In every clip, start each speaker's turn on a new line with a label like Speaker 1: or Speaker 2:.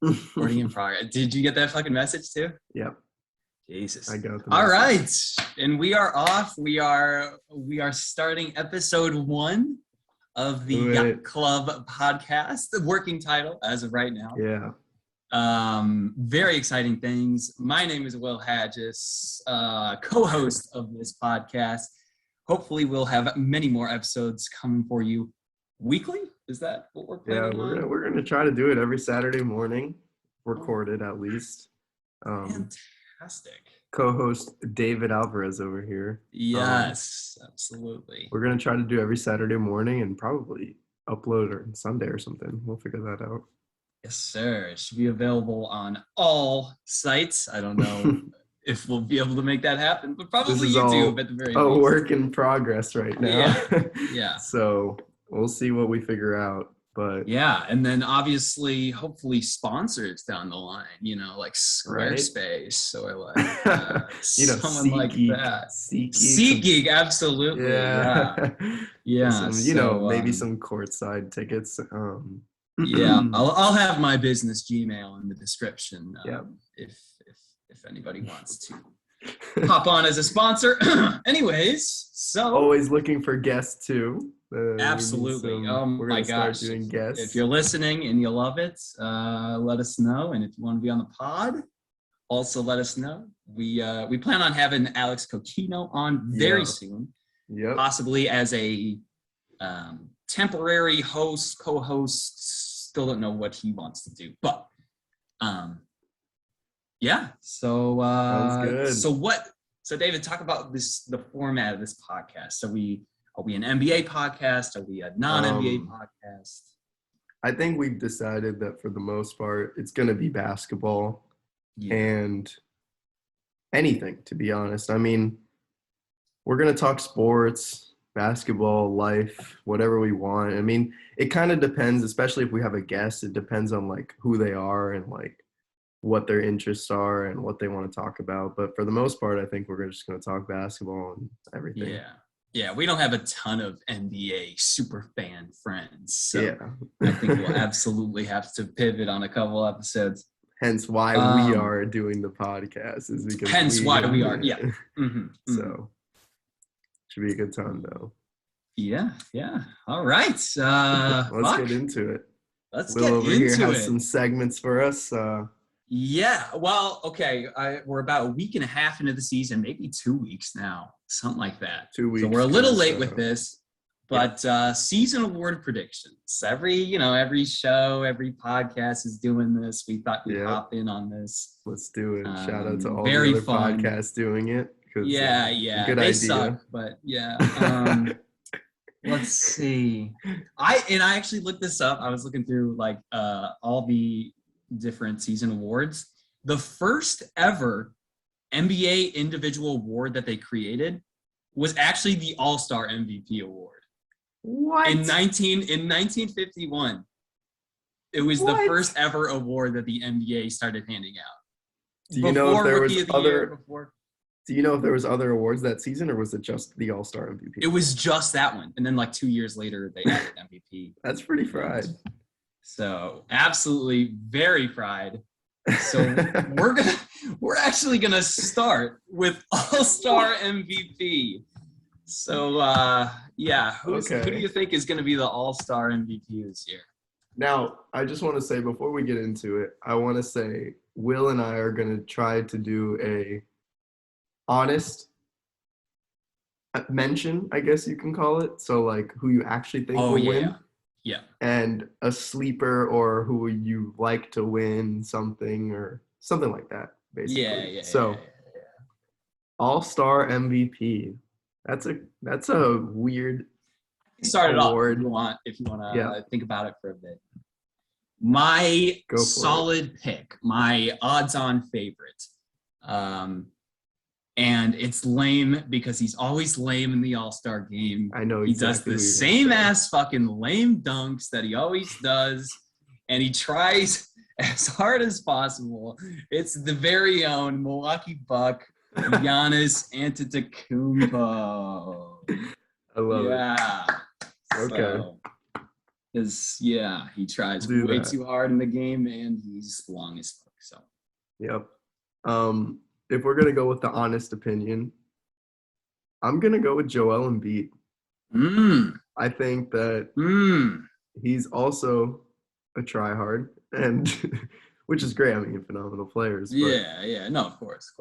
Speaker 1: Recording in progress. Did you get that fucking message too?
Speaker 2: Yep.
Speaker 1: Jesus.
Speaker 2: I got the
Speaker 1: All
Speaker 2: message.
Speaker 1: right. And we are off. We are starting episode 1 of the Yacht Club Podcast, the working title as of right now.
Speaker 2: Yeah.
Speaker 1: Very exciting things. My name is Will Hadjis, co-host of this podcast. Hopefully we'll have many more episodes coming for you weekly. Is that what we're planning on?
Speaker 2: Yeah, we're gonna try to do it every Saturday morning, recorded at least.
Speaker 1: Fantastic.
Speaker 2: Co-host David Alvarez over here.
Speaker 1: Yes, absolutely.
Speaker 2: We're gonna try to do every Saturday morning and probably upload on Sunday or something. We'll figure that out.
Speaker 1: Yes, sir. It should be available on all sites. I don't know if we'll be able to make that happen, but probably YouTube at the very least.
Speaker 2: A work in progress right now.
Speaker 1: Yeah.
Speaker 2: So we'll see what we figure out. But
Speaker 1: yeah, and then obviously, hopefully, sponsors down the line. Like Squarespace or like someone like that. SeatGeek, absolutely. Yeah.
Speaker 2: Some, maybe some courtside tickets.
Speaker 1: Yeah, I'll have my business Gmail in the description. If anybody wants to hop on as a sponsor. Anyways, so
Speaker 2: always looking for guests too.
Speaker 1: Absolutely. Oh my gosh.
Speaker 2: Doing guests.
Speaker 1: If you're listening and you love it, let us know. And if you want to be on the pod, also let us know. We plan on having Alex Coquino on very soon.
Speaker 2: Yep.
Speaker 1: Possibly as a temporary host, co-host. Still don't know what he wants to do. But yeah. So So David, talk about the format of this podcast. Are we an NBA podcast? Are we a non-NBA podcast?
Speaker 2: I think we've decided that for the most part, it's going to be basketball and anything, to be honest. I mean, we're going to talk sports, basketball, life, whatever we want. I mean, it kind of depends, especially if we have a guest. It depends on like who they are and like what their interests are and what they want to talk about. But for the most part, I think we're just going to talk basketball and everything.
Speaker 1: Yeah, we don't have a ton of NBA super fan friends, so I think we'll absolutely have to pivot on a couple episodes.
Speaker 2: Hence why we are doing the podcast is because
Speaker 1: we are. Yeah.
Speaker 2: So should be a good time though.
Speaker 1: Yeah. All right.
Speaker 2: Let's get into it. Will over here has some segments for us.
Speaker 1: Yeah, well, okay. We're about a week and a half into the season, maybe 2 weeks now, something like that.
Speaker 2: 2 weeks.
Speaker 1: So we're a little late with this, but season award predictions. Every show, every podcast is doing this. We thought we'd hop in on this.
Speaker 2: Let's do it. Shout out to all the other podcasts doing it.
Speaker 1: Yeah.
Speaker 2: Good
Speaker 1: they
Speaker 2: idea.
Speaker 1: suck, but yeah. Let's see. I actually looked this up. I was looking through like all the different season awards. The first ever NBA individual award that they created was actually the All-Star MVP award.
Speaker 2: What?
Speaker 1: In 1951. It was the first ever award that the NBA started handing out.
Speaker 2: Do you know if there was other awards that season, or was it just the All-Star MVP?
Speaker 1: It was just that one. And then like 2 years later they added MVP.
Speaker 2: That's pretty fried.
Speaker 1: So absolutely very fried. So we're actually gonna start with All-Star MVP. So who do you think is gonna be the All-Star MVP this year?
Speaker 2: Now, I just want to say before we get into it, I want to say Will and I are gonna try to do a honest mention, I guess you can call it. So like who you actually think will win.
Speaker 1: Yeah.
Speaker 2: And a sleeper or who you like to win something or something like that, basically. So All-Star MVP. That's a weird
Speaker 1: start
Speaker 2: award.
Speaker 1: It off if you want to think about it for a bit. My solid pick, my odds-on favorite. And it's lame because he's always lame in the All-Star game.
Speaker 2: I know
Speaker 1: he does the same ass fucking lame dunks that he always does, and he tries as hard as possible. It's the very own Milwaukee Buck, Giannis Antetokounmpo.
Speaker 2: I love it.
Speaker 1: Yeah.
Speaker 2: Okay.
Speaker 1: he tries
Speaker 2: Do
Speaker 1: way
Speaker 2: that.
Speaker 1: too hard in the game, and he's long as fuck. So,
Speaker 2: Yep. If we're gonna go with the honest opinion, I'm gonna go with Joel Embiid. I think that he's also a tryhard, and which is great. I mean, phenomenal players. But
Speaker 1: yeah. No, of course.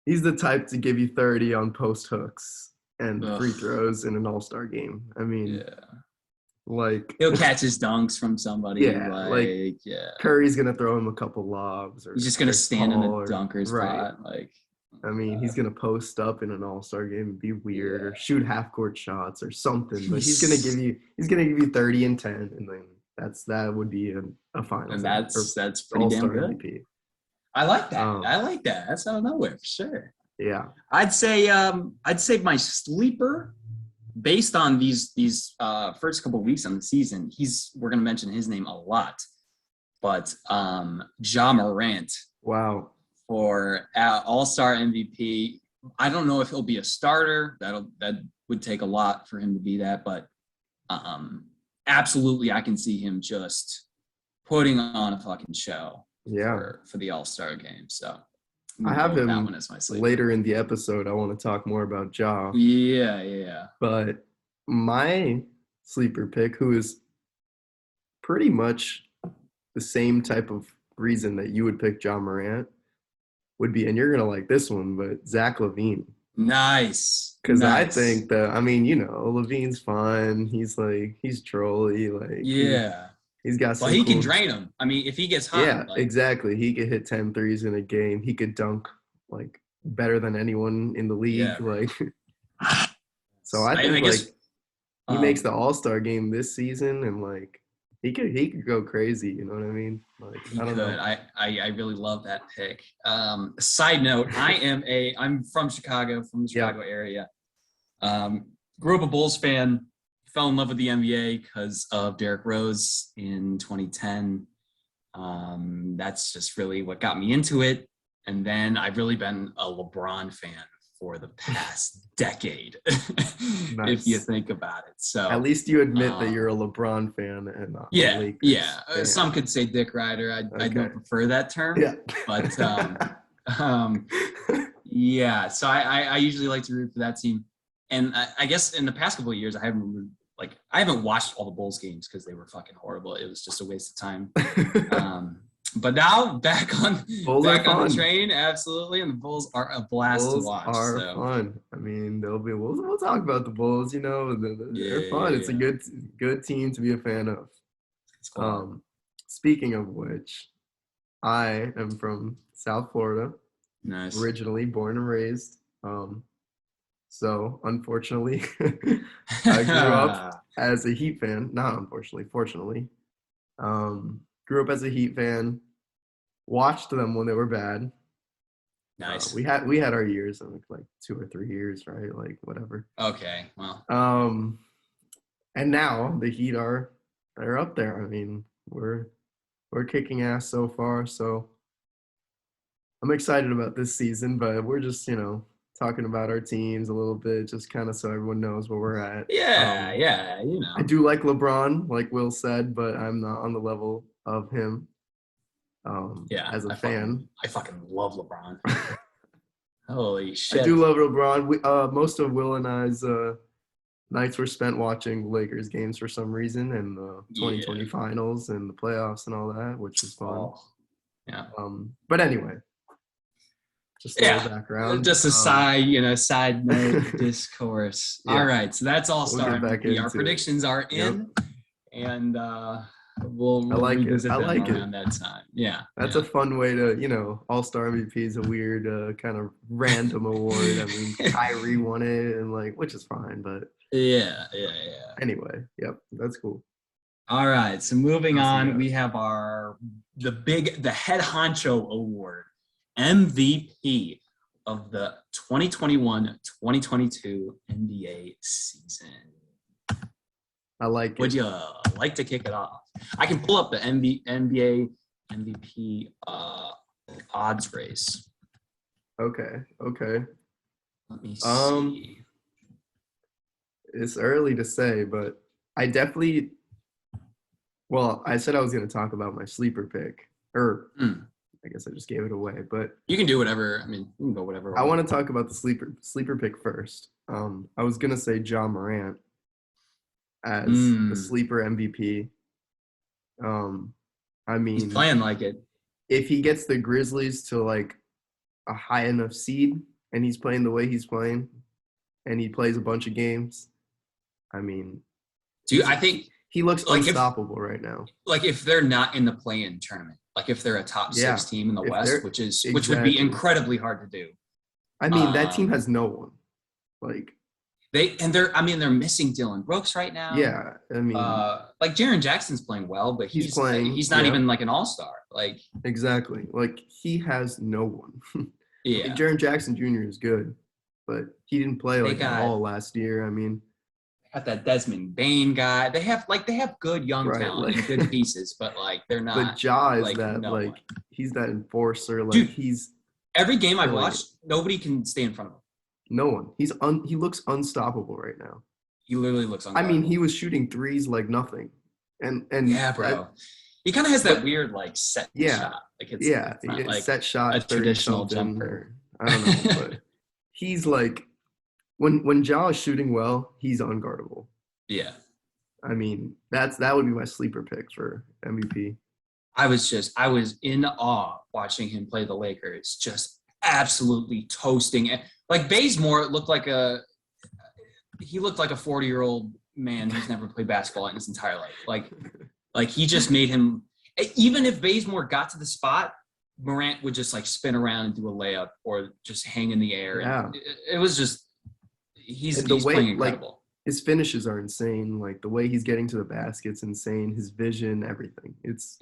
Speaker 2: he's the type to give you 30 on post hooks and free throws in an all-star game. I mean, like
Speaker 1: he'll catch his dunks from somebody.
Speaker 2: Curry's gonna throw him a couple lobs, or
Speaker 1: he's just gonna stand in the dunker spot.
Speaker 2: I mean, he's gonna post up in an all-star game and be weird, or shoot half-court shots or something. But he's gonna give you 30 and 10, and then that would be a final.
Speaker 1: And that's pretty damn good. MVP. I like that. That's out of nowhere for sure.
Speaker 2: Yeah,
Speaker 1: I'd say my sleeper, based on these first couple of weeks on the season, we're gonna mention his name a lot, but Ja Morant.
Speaker 2: Wow.
Speaker 1: For All-Star MVP. I don't know if he'll be a starter. That would take a lot for him to be that, but absolutely I can see him just putting on a fucking show for the All-Star game. So
Speaker 2: I have him
Speaker 1: that one as my sleeper.
Speaker 2: Later in the episode. I want to talk more about Ja.
Speaker 1: Yeah.
Speaker 2: But my sleeper pick, who is pretty much the same type of reason that you would pick Ja Morant, would be, and you're gonna like this one, but Zach LaVine.
Speaker 1: Nice.
Speaker 2: Because I think that, I mean, LaVine's fun. He's trolly, he's got some.
Speaker 1: Well, he can drain him. I mean, if he gets hot.
Speaker 2: Yeah, exactly. He could hit 10 threes in a game. He could dunk better than anyone in the league. Yeah. So I think he makes the All-Star game this season, and he could go crazy. You know what I mean? I don't know.
Speaker 1: I really love that pick. Side note: I'm from Chicago, from the Chicago area. Grew up a Bulls fan. Fell in love with the NBA because of Derrick Rose in 2010. That's just really what got me into it. And then I've really been a LeBron fan for the past decade, if you think about it. So
Speaker 2: at least you admit that you're a Lebron fan and not
Speaker 1: a
Speaker 2: Lakers
Speaker 1: fan. Some could say Dick Rider. I don't prefer that term. Yeah. But so I usually like to root for that team. And I guess in the past couple of years, I haven't watched all the Bulls games because they were fucking horrible. It was just a waste of time. But now back on the train, absolutely, and the Bulls are a blast to watch.
Speaker 2: Bulls are fun. I mean, we'll talk about the Bulls. They're fun. It's a good team to be a fan of. Speaking of which, I am from South Florida.
Speaker 1: Nice.
Speaker 2: Originally born and raised. So unfortunately, I grew up as a Heat fan. Not unfortunately, fortunately. Grew up as a Heat fan. Watched them when they were bad.
Speaker 1: Nice.
Speaker 2: We had our years, 2 or 3 years, right? Whatever.
Speaker 1: Okay. Well.
Speaker 2: And now the Heat they're up there. I mean, we're kicking ass so far. So I'm excited about this season, but we're just talking about our teams a little bit, just kind of so everyone knows where we're at.
Speaker 1: Yeah.
Speaker 2: I do like LeBron, like Will said, but I'm not on the level of him. As a fan.
Speaker 1: I fucking love LeBron. Holy shit.
Speaker 2: I do love LeBron. Most of Will and I's nights were spent watching Lakers games for some reason, and the 2020 finals and the playoffs and all that, which was fun.
Speaker 1: Yeah.
Speaker 2: But anyway. Just a little background.
Speaker 1: Just a side note discourse. Yeah. All right, so that's All-Star MVP. Our predictions are in, and we'll revisit them around that time. Yeah,
Speaker 2: that's a fun way to, All-Star MVP is a weird kind of random award. I mean, Kyrie won it, and which is fine, but
Speaker 1: yeah.
Speaker 2: Anyway, yep, that's cool.
Speaker 1: All right, so moving on, we have the head honcho award. MVP of the 2021-2022 NBA season.
Speaker 2: I like it.
Speaker 1: Would you like to kick it off? I can pull up the NBA MVP odds race.
Speaker 2: Okay.
Speaker 1: Let me see.
Speaker 2: It's early to say, but I definitely Well, I said I was going to talk about my sleeper pick, or
Speaker 1: Mm.
Speaker 2: I guess I just gave it away. But
Speaker 1: You can do whatever. I mean, you can go whatever.
Speaker 2: I want to talk about the sleeper pick first. I was going to say John Morant as the sleeper MVP. I mean,
Speaker 1: he's playing like it.
Speaker 2: If he gets the Grizzlies to like a high enough seed and he's playing the way he's playing and he plays a bunch of games, I mean,
Speaker 1: I think
Speaker 2: he looks like unstoppable right now.
Speaker 1: Like if they're not in the play-in tournament, like if they're a top 6 team in the West, which would be incredibly hard to do.
Speaker 2: I mean, that team has no one. Like
Speaker 1: they're missing Dylan Brooks right now.
Speaker 2: Yeah, I mean,
Speaker 1: like Jaren Jackson's playing well, but he's not even like an all-star. Like
Speaker 2: exactly, like he has no one.
Speaker 1: Yeah,
Speaker 2: like, Jaren Jackson Jr. is good, but he didn't play at all last year. I mean,
Speaker 1: got that Desmond Bain guy. They have good young talent and good pieces, but like they're not.
Speaker 2: But Ja is he's that enforcer. Like dude,
Speaker 1: every game I watched, nobody can stay in front of him.
Speaker 2: No one. He looks unstoppable right now.
Speaker 1: He literally looks unstoppable.
Speaker 2: I mean, he was shooting threes like nothing. And
Speaker 1: yeah, bro. He kind of has that weird like set shot. Like
Speaker 2: it's not like
Speaker 1: set
Speaker 2: shot,
Speaker 1: a traditional jumper.
Speaker 2: I don't know, but he's like when Ja is shooting well, he's unguardable.
Speaker 1: Yeah.
Speaker 2: I mean, that would be my sleeper pick for MVP.
Speaker 1: I was in awe watching him play the Lakers, just absolutely toasting. Like Bazemore looked like a 40-year-old man who's never played basketball in his entire life. Like he just made him. Even if Bazemore got to the spot, Morant would just like spin around and do a layup or just hang in the air.
Speaker 2: Yeah.
Speaker 1: And it was just he's playing incredible.
Speaker 2: Like, his finishes are insane. Like the way he's getting to the basket's insane. His vision, everything. It's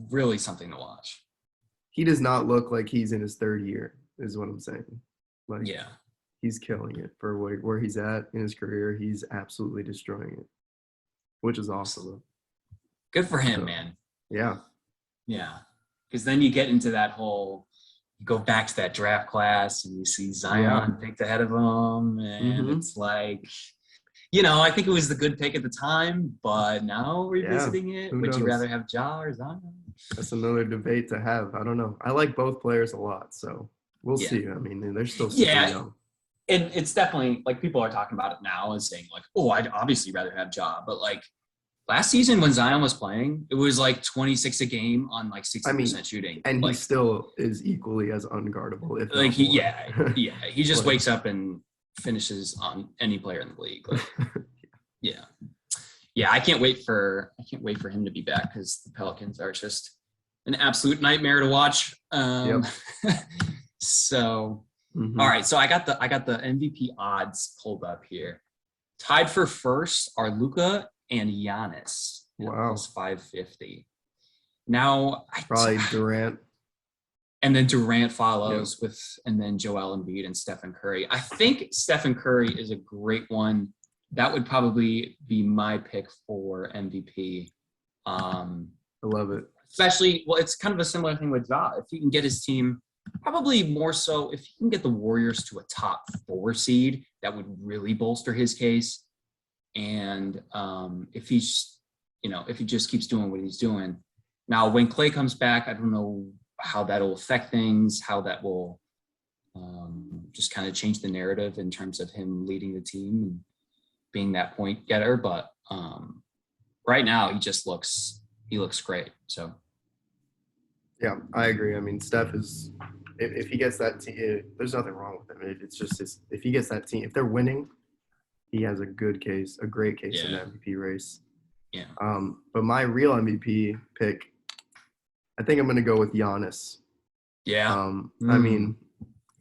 Speaker 1: really something to watch.
Speaker 2: He does not look like he's in his third year, is what I'm saying. Like, yeah, he's killing it for where he's at in his career. He's absolutely destroying it, which is awesome.
Speaker 1: Good for him, man.
Speaker 2: Yeah.
Speaker 1: Yeah. Because then you get into that whole, you go back to that draft class and you see Zion picked ahead of him. And it's like, I think it was the good pick at the time, but now revisiting it, would you rather have Ja or Zion?
Speaker 2: That's another debate to have. I don't know. I like both players a lot, so we'll see. I mean, they're still super young.
Speaker 1: And it's definitely, like, people are talking about it now and saying, like, oh, I'd obviously rather have Ja. But, like, last season when Zion was playing, it was, like, 26 a game on, like, 60% shooting.
Speaker 2: And he still is equally as unguardable. If like, he
Speaker 1: just wakes up and finishes on any player in the league. Like, yeah, I can't wait for him to be back because the Pelicans are just an absolute nightmare to watch. So, all right, so I got the MVP odds pulled up here. Tied for first are Luka and Giannis.
Speaker 2: Wow,
Speaker 1: plus 550. Now,
Speaker 2: probably Durant.
Speaker 1: And then Durant follows and then Joel Embiid and Stephen Curry. I think Stephen Curry is a great one. That would probably be my pick for MVP.
Speaker 2: I love it.
Speaker 1: Especially, it's kind of a similar thing with Ja. If he can get his team, probably more so, if he can get the Warriors to a top 4 seed, that would really bolster his case. And if he just keeps doing what he's doing. Now, when Klay comes back, I don't know how that will affect things, how that will just kind of change the narrative in terms of him leading the team and being that point getter. But right now he looks great. So
Speaker 2: yeah, I agree. I mean, Steph is, if he gets that team, there's nothing wrong with him. It's just if he gets that team, if they're winning, he has a great case in the MVP race.
Speaker 1: Yeah.
Speaker 2: But my real MVP pick, I think I'm going to go with Giannis.
Speaker 1: Yeah.
Speaker 2: I mean,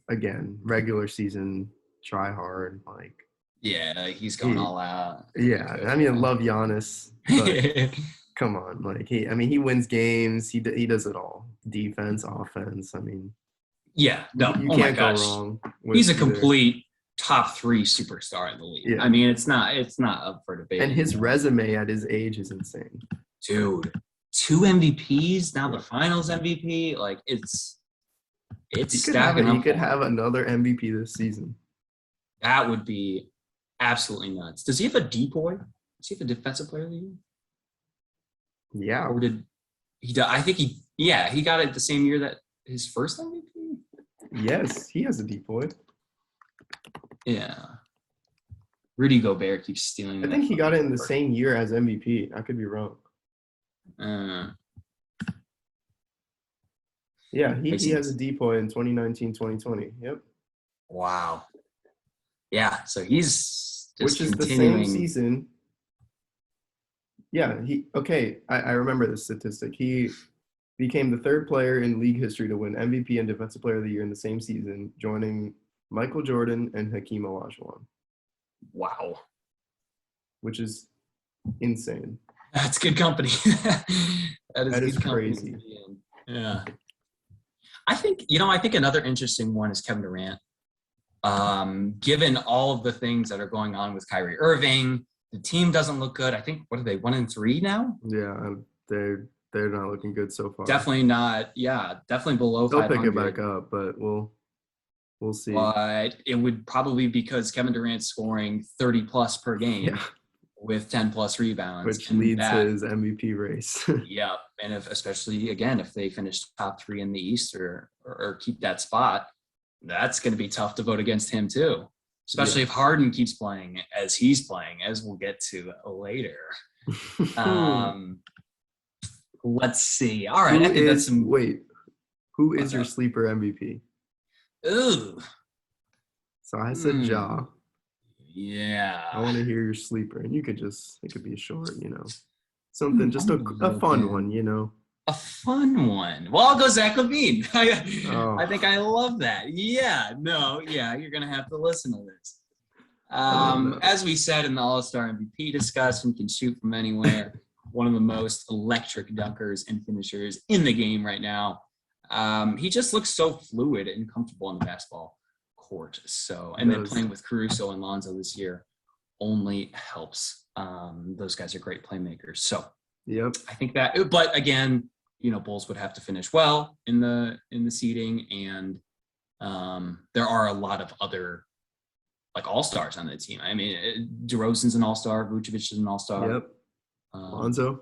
Speaker 2: again, regular season, try hard, like.
Speaker 1: Yeah, he's going all out.
Speaker 2: Yeah, I mean, I love Giannis, but come on, like he wins games. He does it all: defense, offense. I mean,
Speaker 1: yeah, no,
Speaker 2: you can't go wrong.
Speaker 1: He's a complete top 3 superstar in the league. Yeah. I mean, it's not up for debate.
Speaker 2: And his resume at his age is insane,
Speaker 1: dude. 2 MVPs, now the Finals MVP. Like it's stacking up.
Speaker 2: He could have another MVP this season.
Speaker 1: That would be absolutely nuts. Does he have a DPOY? Does he have a defensive player of the year?
Speaker 2: Yeah.
Speaker 1: Or did he? I think he got it the same year that his first MVP.
Speaker 2: Yes, he has a depoy.
Speaker 1: Yeah. Rudy Gobert keeps stealing.
Speaker 2: I think he got it in the same year as MVP. I could be wrong. Yeah, he has a depoy in 2019-2020. Yep.
Speaker 1: Wow. Yeah, so he's just
Speaker 2: which is
Speaker 1: continuing.
Speaker 2: the same season. Yeah, I remember this statistic. He became the third player in league history to win MVP and Defensive Player of the Year in the same season, joining Michael Jordan and Hakeem Olajuwon.
Speaker 1: Wow.
Speaker 2: Which is insane.
Speaker 1: That's good company. that is
Speaker 2: crazy.
Speaker 1: Yeah. I think another interesting one is Kevin Durant. Given all of the things that are going on with Kyrie Irving, the team doesn't look good. I think, what are they, 1-3 now?
Speaker 2: Yeah, they're not looking good so far.
Speaker 1: Definitely not. Yeah, definitely below 500.
Speaker 2: They'll pick it back up, but we'll see.
Speaker 1: But it would probably because Kevin Durant's scoring 30 plus per game with 10 plus rebounds,
Speaker 2: which leads to his MVP race.
Speaker 1: Yeah, and especially again if they finish top 3 in the East or keep that spot, that's going to be tough to vote against him too. Especially if Harden keeps playing as he's playing, as we'll get to later. Let's see. All right,
Speaker 2: who is your sleeper MVP?
Speaker 1: Ooh.
Speaker 2: So I said Ja.
Speaker 1: Yeah.
Speaker 2: I want to hear your sleeper, and it could be a short, something, just a fun one,
Speaker 1: A fun one. Well, I'll go Zach LaVine. I think I love that. Yeah, you're going to have to listen to this. As we said in the All-Star MVP discussion, can shoot from anywhere. One of the most electric dunkers and finishers in the game right now. He just looks so fluid and comfortable on the basketball court. And then playing with Caruso and Lonzo this year only helps. Those guys are great playmakers. So
Speaker 2: yep.
Speaker 1: I think that, but again, Bulls would have to finish well in the seeding, and there are a lot of other like all-stars on the team. I mean, DeRozan's an all-star, Vucevic is an all-star.
Speaker 2: Yep. Lonzo.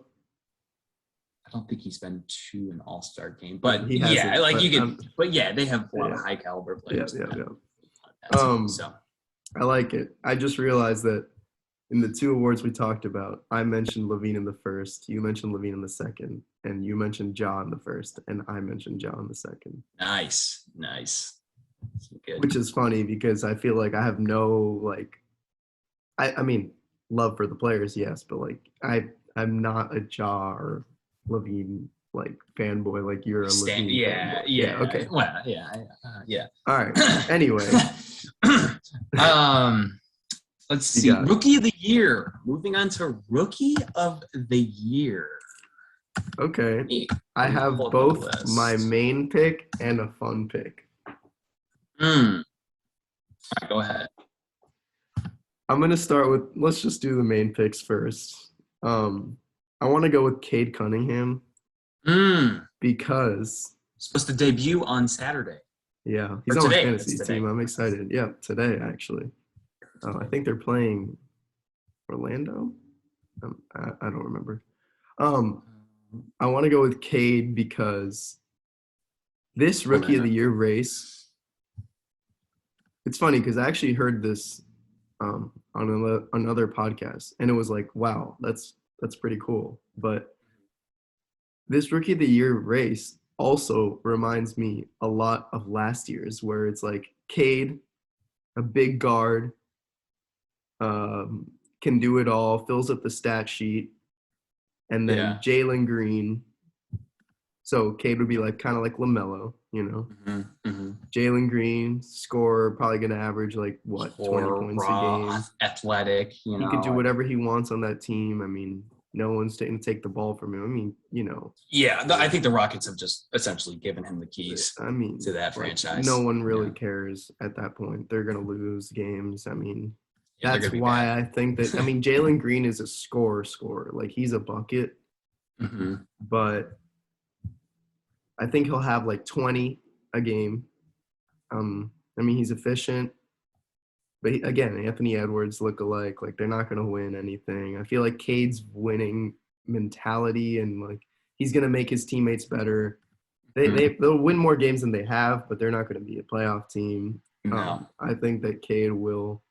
Speaker 1: I don't think he's been to an all-star game, but
Speaker 2: he hasn't,
Speaker 1: they have a lot of high caliber players.
Speaker 2: So I like it. I just realized that in the 2 awards we talked about, I mentioned LaVine in the first, you mentioned LaVine in the second, and you mentioned Ja in the first, and I mentioned Ja in the second.
Speaker 1: Nice. Good.
Speaker 2: Which is funny because I feel like I have no I mean, love for the players, yes, but I'm not a Ja or LaVine fanboy like you're a LaVine fanboy. Yeah. Okay.
Speaker 1: Well, yeah.
Speaker 2: All right. Anyway.
Speaker 1: Let's see. Rookie of the Year. Moving on to Rookie of the Year.
Speaker 2: Okay. I have both my main pick and a fun pick.
Speaker 1: All right, go ahead.
Speaker 2: I'm going to start with, let's just do the main picks first. I want to go with Cade Cunningham because
Speaker 1: supposed to debut on Saturday.
Speaker 2: Yeah, he's on my fantasy team. I'm excited. Yeah, today actually. I think they're playing Orlando. I don't remember. I want to go with Cade because this Rookie of the Year race. It's funny because I actually heard this on another podcast, and it was like, wow, that's pretty cool. But this Rookie of the Year race also reminds me a lot of last year's, where it's like Cade, a big guard, can do it all, fills up the stat sheet, and then Jalen Green. So Cade would be kind of like LaMelo, Jalen Green, scorer, probably going to average 20 points a game.
Speaker 1: Athletic,
Speaker 2: He could do whatever he wants on that team. I mean, no one's going to take the ball from him. I mean,
Speaker 1: Yeah, I think the Rockets have just essentially given him the keys to that franchise.
Speaker 2: No one really cares at that point. They're going to lose games. I mean, that's why I think that – I mean, Jalen Green is a scorer. He's a bucket.
Speaker 1: Mm-hmm.
Speaker 2: But I think he'll have 20 a game. I mean, he's efficient. But again, Anthony Edwards look alike. They're not going to win anything. I feel like Cade's winning mentality, and like he's gonna make his teammates better. They'll win more games than they have, but they're not going to be a playoff team.
Speaker 1: No.
Speaker 2: I think that Cade will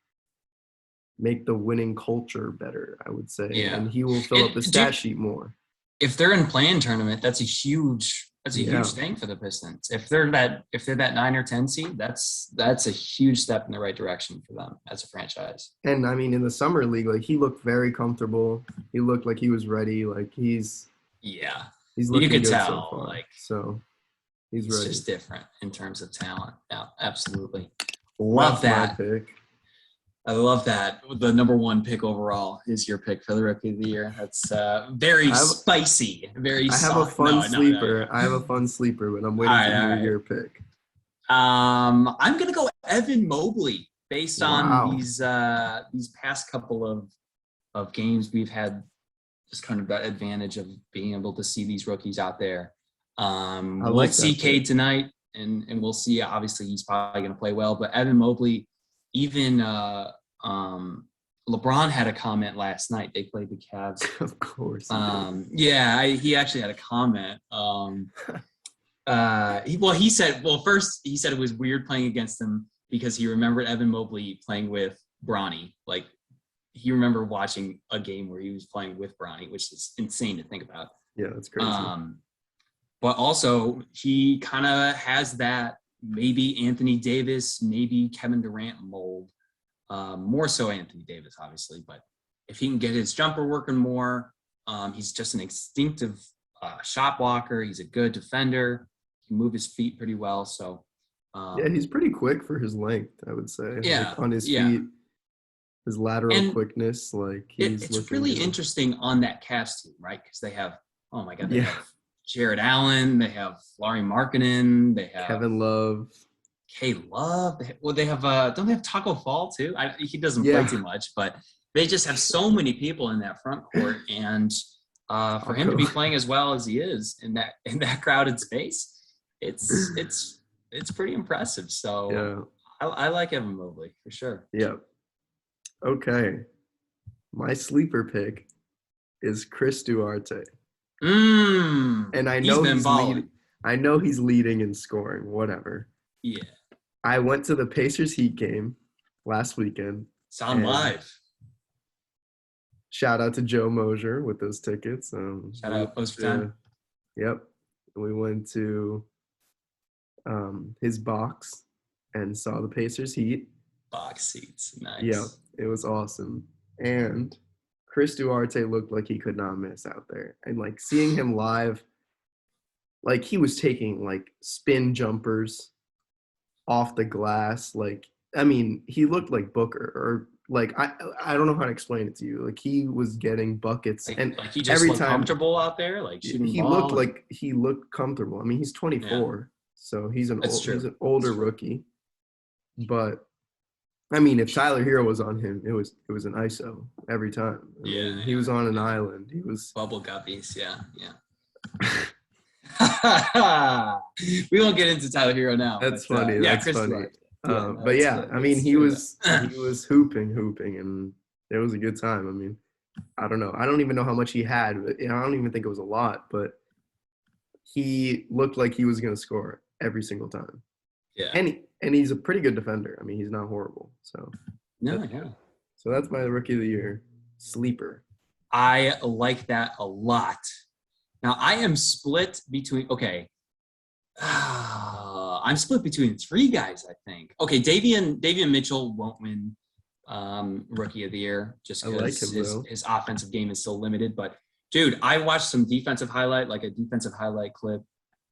Speaker 2: make the winning culture better, I would say,
Speaker 1: Yeah.
Speaker 2: and he will fill up the stat sheet more.
Speaker 1: If they're in play-in tournament, that's a huge thing for the Pistons. If they're that 9 or 10 seed, that's a huge step in the right direction for them as a franchise.
Speaker 2: And I mean, in the summer league, like he looked very comfortable. He looked like he was ready. Like he's looking
Speaker 1: you could
Speaker 2: good
Speaker 1: tell
Speaker 2: so far.
Speaker 1: like
Speaker 2: so. He's
Speaker 1: it's
Speaker 2: ready.
Speaker 1: just different in terms of talent. Yeah, absolutely. Love that.
Speaker 2: My pick.
Speaker 1: I love that. The number 1 pick overall is your pick for the Rookie of the Year. That's very spicy. Very
Speaker 2: I have
Speaker 1: soft.
Speaker 2: a fun sleeper. I have a fun sleeper, but I'm waiting to hear your pick.
Speaker 1: I'm going to go Evan Mobley based on these past couple of games. We've had just kind of that advantage of being able to see these rookies out there. We'll see Cade tonight, and we'll see. Obviously, he's probably going to play well. But Evan Mobley, even LeBron had a comment last night. They played the Cavs.
Speaker 2: Of course.
Speaker 1: He actually had a comment. He said it was weird playing against him because he remembered Evan Mobley playing with Bronny. Like, he remembered watching a game where he was playing with Bronny, which is insane to think about.
Speaker 2: Yeah, that's crazy.
Speaker 1: But also, he kind of has that maybe Anthony Davis, maybe Kevin Durant mold. More so Anthony Davis, obviously. But if he can get his jumper working more, he's just an instinctive shot blocker. He's a good defender. He can move his feet pretty well. So
Speaker 2: he's pretty quick for his length, I would say.
Speaker 1: Yeah,
Speaker 2: like on his feet, his lateral quickness. Like
Speaker 1: it's really interesting on that Cavs team, right? Because they have they have Jared Allen, they have Lauri Markkanen, they have
Speaker 2: Kevin Love,
Speaker 1: They have don't they have Taco Fall too? He doesn't play too much, but they just have so many people in that front court, and for him to be playing as well as he is in that crowded space, it's pretty impressive. So I like Evan Mobley for sure.
Speaker 2: Yeah. Okay, my sleeper pick is Chris Duarte. And I know he's leading in scoring, whatever.
Speaker 1: Yeah.
Speaker 2: I went to the Pacers Heat game last weekend.
Speaker 1: Sound live.
Speaker 2: Shout out to Joe Mosier with those tickets.
Speaker 1: Shout out Post for Time.
Speaker 2: Yep. We went to his box and saw the Pacers Heat.
Speaker 1: Box seats. Nice.
Speaker 2: Yeah, it was awesome. And Chris Duarte looked like he could not miss out there. And, like, seeing him live, like, he was taking, like, spin jumpers off the glass. Like, I mean, he looked like Booker. Or, like, I don't know how to explain it to you. Like, he was getting buckets. And
Speaker 1: he just looked comfortable out there? Like, shooting
Speaker 2: he
Speaker 1: ball?
Speaker 2: He looked comfortable. I mean, he's 24, so he's an older rookie. But I mean, if Tyler Hero was on him, it was an ISO every time. I mean, he was on an island. He was
Speaker 1: bubble guppies. Yeah. We won't get into Tyler Hero now.
Speaker 2: That's funny. That's funny. I mean, he was hooping, and it was a good time. I mean, I don't know. I don't even know how much he had. But, I don't even think it was a lot, but he looked like he was going to score every single time.
Speaker 1: Yeah.
Speaker 2: And he's a pretty good defender. I mean, he's not horrible. So So that's my Rookie of the Year sleeper.
Speaker 1: I like that a lot. Now I am split between. Okay, I'm split between 3 guys. I think. Okay, Davion Mitchell won't win Rookie of the Year just because his offensive game is so limited. But dude, I watched some defensive highlight clip.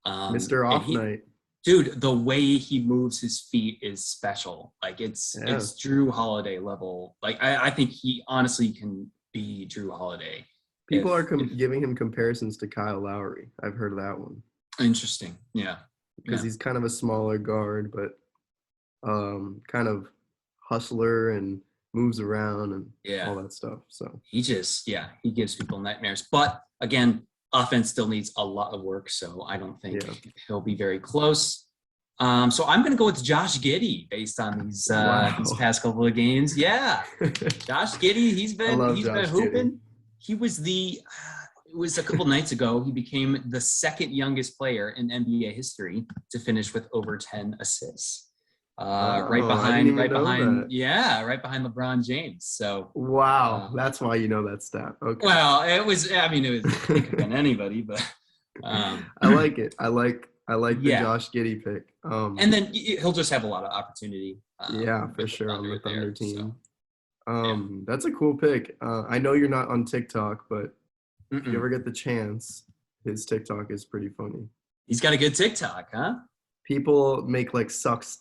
Speaker 2: Mr. Off Night.
Speaker 1: Dude, the way he moves his feet is special. Like it's Drew Holiday level. Like I think he honestly can be Drew Holiday.
Speaker 2: People are giving him comparisons to Kyle Lowry. I've heard of that one.
Speaker 1: Interesting. Yeah.
Speaker 2: Because he's kind of a smaller guard, but kind of hustler and moves around and all that stuff. So
Speaker 1: he gives people nightmares. But again, offense still needs a lot of work, so I don't think he'll be very close. So I'm going to go with Josh Giddey based on these past couple of games. Yeah, Josh Giddey, he's been hooping. He was it was a couple nights ago. He became the second youngest player in NBA history to finish with over 10 assists. Right behind LeBron James. So
Speaker 2: wow, that's why you know that stat. Okay.
Speaker 1: Well, it could have been anybody, but
Speaker 2: I like it. I like the Josh Giddey pick.
Speaker 1: And then he'll just have a lot of opportunity.
Speaker 2: For sure on the Thunder team.
Speaker 1: So,
Speaker 2: That's a cool pick. I know you're not on TikTok, but if you ever get the chance, his TikTok is pretty funny.
Speaker 1: He's got a good TikTok, huh?
Speaker 2: People make like sus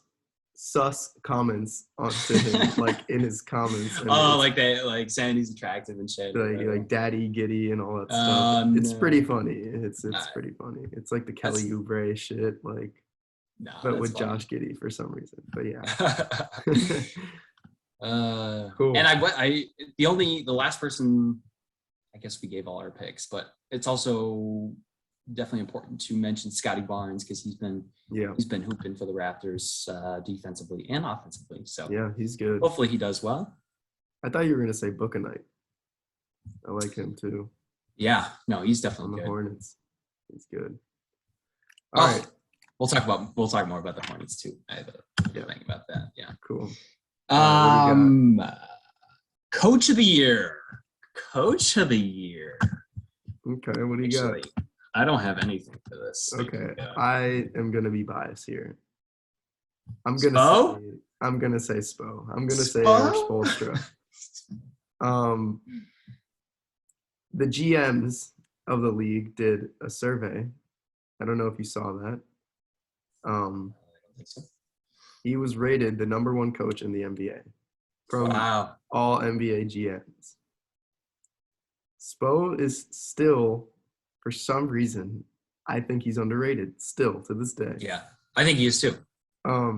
Speaker 2: comments onto him, like in his comments.
Speaker 1: Like that, like saying he's attractive and shit.
Speaker 2: Like Daddy Giddy and all that stuff. It's pretty funny. It's pretty funny. It's like the Kelly Oubre shit, like, but with funny. Josh Giddey for some reason. But yeah. Cool.
Speaker 1: And the last person, I guess we gave all our picks, but it's also definitely important to mention Scotty Barnes because he's been hooping for the Raptors defensively and offensively. So
Speaker 2: yeah, he's good.
Speaker 1: Hopefully he does well.
Speaker 2: I thought you were gonna say Book a Night. I like him too.
Speaker 1: Yeah, no, he's definitely
Speaker 2: on the
Speaker 1: good.
Speaker 2: Hornets. He's good. All right.
Speaker 1: We'll talk more about the Hornets too. I have a thing about that. Yeah.
Speaker 2: Cool.
Speaker 1: Coach of the year.
Speaker 2: Okay, what do you got?
Speaker 1: I don't have anything for this.
Speaker 2: Okay, I am gonna be biased here. I'm gonna say Spo. I'm gonna say Eric Spoelstra. The GMs of the league did a survey. I don't know if you saw that.
Speaker 1: I don't think so.
Speaker 2: He was rated the number one coach in the NBA from all NBA GMs. Spo is still, for some reason, I think he's underrated still to this day.
Speaker 1: Yeah, I think he is too.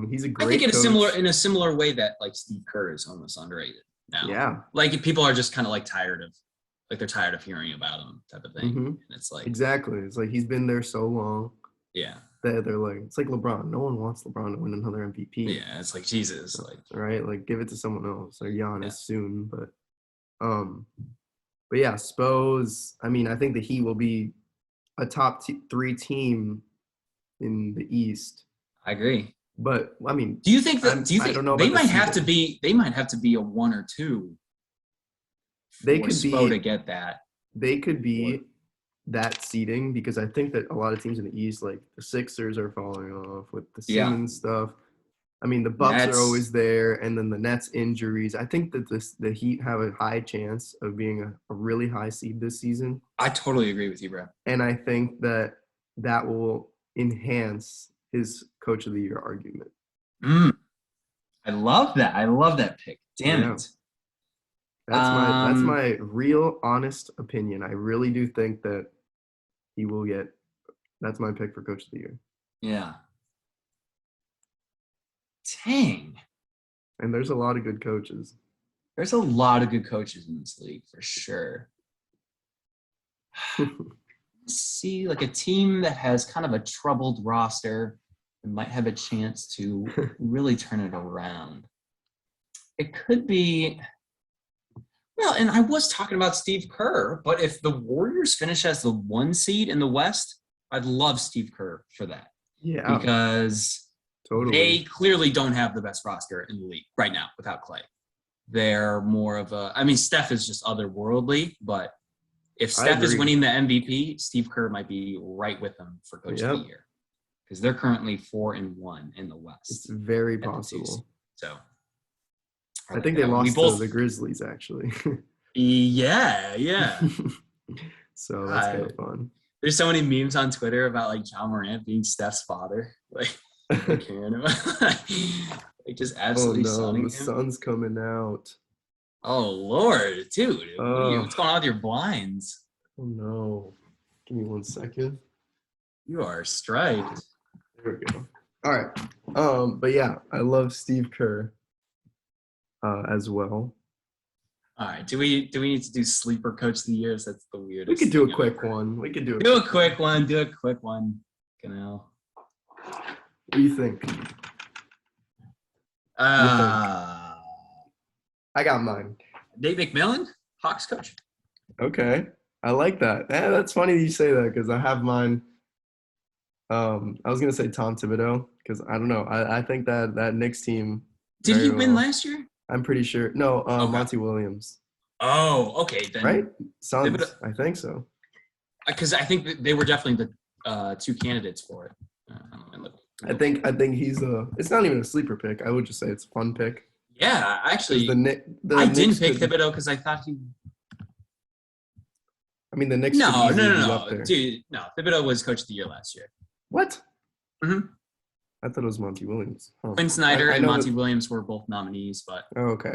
Speaker 2: He's a great.
Speaker 1: I think
Speaker 2: coach.
Speaker 1: in a similar way that like Steve Kerr is almost underrated now.
Speaker 2: Yeah,
Speaker 1: like people are just kind of like they're tired of hearing about him type of thing.
Speaker 2: Mm-hmm.
Speaker 1: And it's like
Speaker 2: exactly. It's like he's been there so long.
Speaker 1: Yeah.
Speaker 2: They're like, it's like LeBron. No one wants LeBron to win another MVP.
Speaker 1: Yeah, it's like Jesus, like
Speaker 2: right, like give it to someone else or Giannis soon. But yeah, Spo's. I mean, I think the Heat will be a top 3 team in the East.
Speaker 1: I agree.
Speaker 2: But I mean,
Speaker 1: do you think I don't know they might have to be a 1 or 2?
Speaker 2: They could
Speaker 1: Spo to get that.
Speaker 2: They could be that seeding because I think that a lot of teams in the East, like the Sixers, are falling off with the Simmons stuff. I mean, the Bucks are always there, and then the Nets injuries. I think that the Heat have a high chance of being a really high seed this season.
Speaker 1: I totally agree with you, bro.
Speaker 2: And I think that will enhance his Coach of the Year argument.
Speaker 1: I love that. I love that pick. Damn it.
Speaker 2: That's my real honest opinion. I really do think that he will get. That's my pick for Coach of the Year.
Speaker 1: Yeah. Dang.
Speaker 2: And there's a lot of good coaches.
Speaker 1: There's a lot of good coaches in this league for sure. See, like a team that has kind of a troubled roster and might have a chance to really turn it around. It could be. Well, and I was talking about Steve Kerr, but if the Warriors finish as the 1 seed in the West, I'd love Steve Kerr for that.
Speaker 2: Yeah.
Speaker 1: Because they clearly don't have the best roster in the league right now without Clay. They're more of Steph is just otherworldly, but if Steph is winning the MVP, Steve Kerr might be right with them for Coach of the Year. Because they're currently 4-1 in the West.
Speaker 2: It's very possible.
Speaker 1: So
Speaker 2: I think they lost to the Grizzlies, actually.
Speaker 1: Yeah.
Speaker 2: So that's kind of fun.
Speaker 1: There's so many memes on Twitter about like John Morant being Steph's father, like caring about, like just absolutely sunning him.
Speaker 2: The sun's coming out.
Speaker 1: Oh Lord, dude, what's going on with your blinds?
Speaker 2: Oh no, give me 1 second.
Speaker 1: You are striped.
Speaker 2: There we go. All right, but yeah, I love Steve Kerr. As well.
Speaker 1: All right. Do we need to do sleeper coach of the year? That's the weirdest.
Speaker 2: We could do a quick one.
Speaker 1: Do a quick one. Canal.
Speaker 2: What do you think? I got mine.
Speaker 1: Dave McMillan, Hawks coach.
Speaker 2: Okay. I like that. That's funny you say that because I have mine. I was gonna say Tom Thibodeau because I don't know. I think that Knicks team
Speaker 1: Did he
Speaker 2: very
Speaker 1: win
Speaker 2: well.
Speaker 1: last year?
Speaker 2: I'm pretty sure. No,
Speaker 1: Okay.
Speaker 2: Monty Williams.
Speaker 1: Oh, okay. Then
Speaker 2: Right? Suns. I think so.
Speaker 1: Because I think that they were definitely the two candidates for it.
Speaker 2: I think he's a. It's not even a sleeper pick. I would just say it's a fun pick.
Speaker 1: Yeah, actually,
Speaker 2: the
Speaker 1: I
Speaker 2: Knicks
Speaker 1: didn't pick Thibodeau because I thought he.
Speaker 2: I mean, the Knicks
Speaker 1: No,
Speaker 2: could easily be up there.
Speaker 1: dude, no. Thibodeau was coach of the year last year.
Speaker 2: What?
Speaker 1: Mm-hmm.
Speaker 2: I thought it was Monty Williams.
Speaker 1: Huh. Quinn Snyder and Monty Williams were both nominees, but.
Speaker 2: Oh, okay.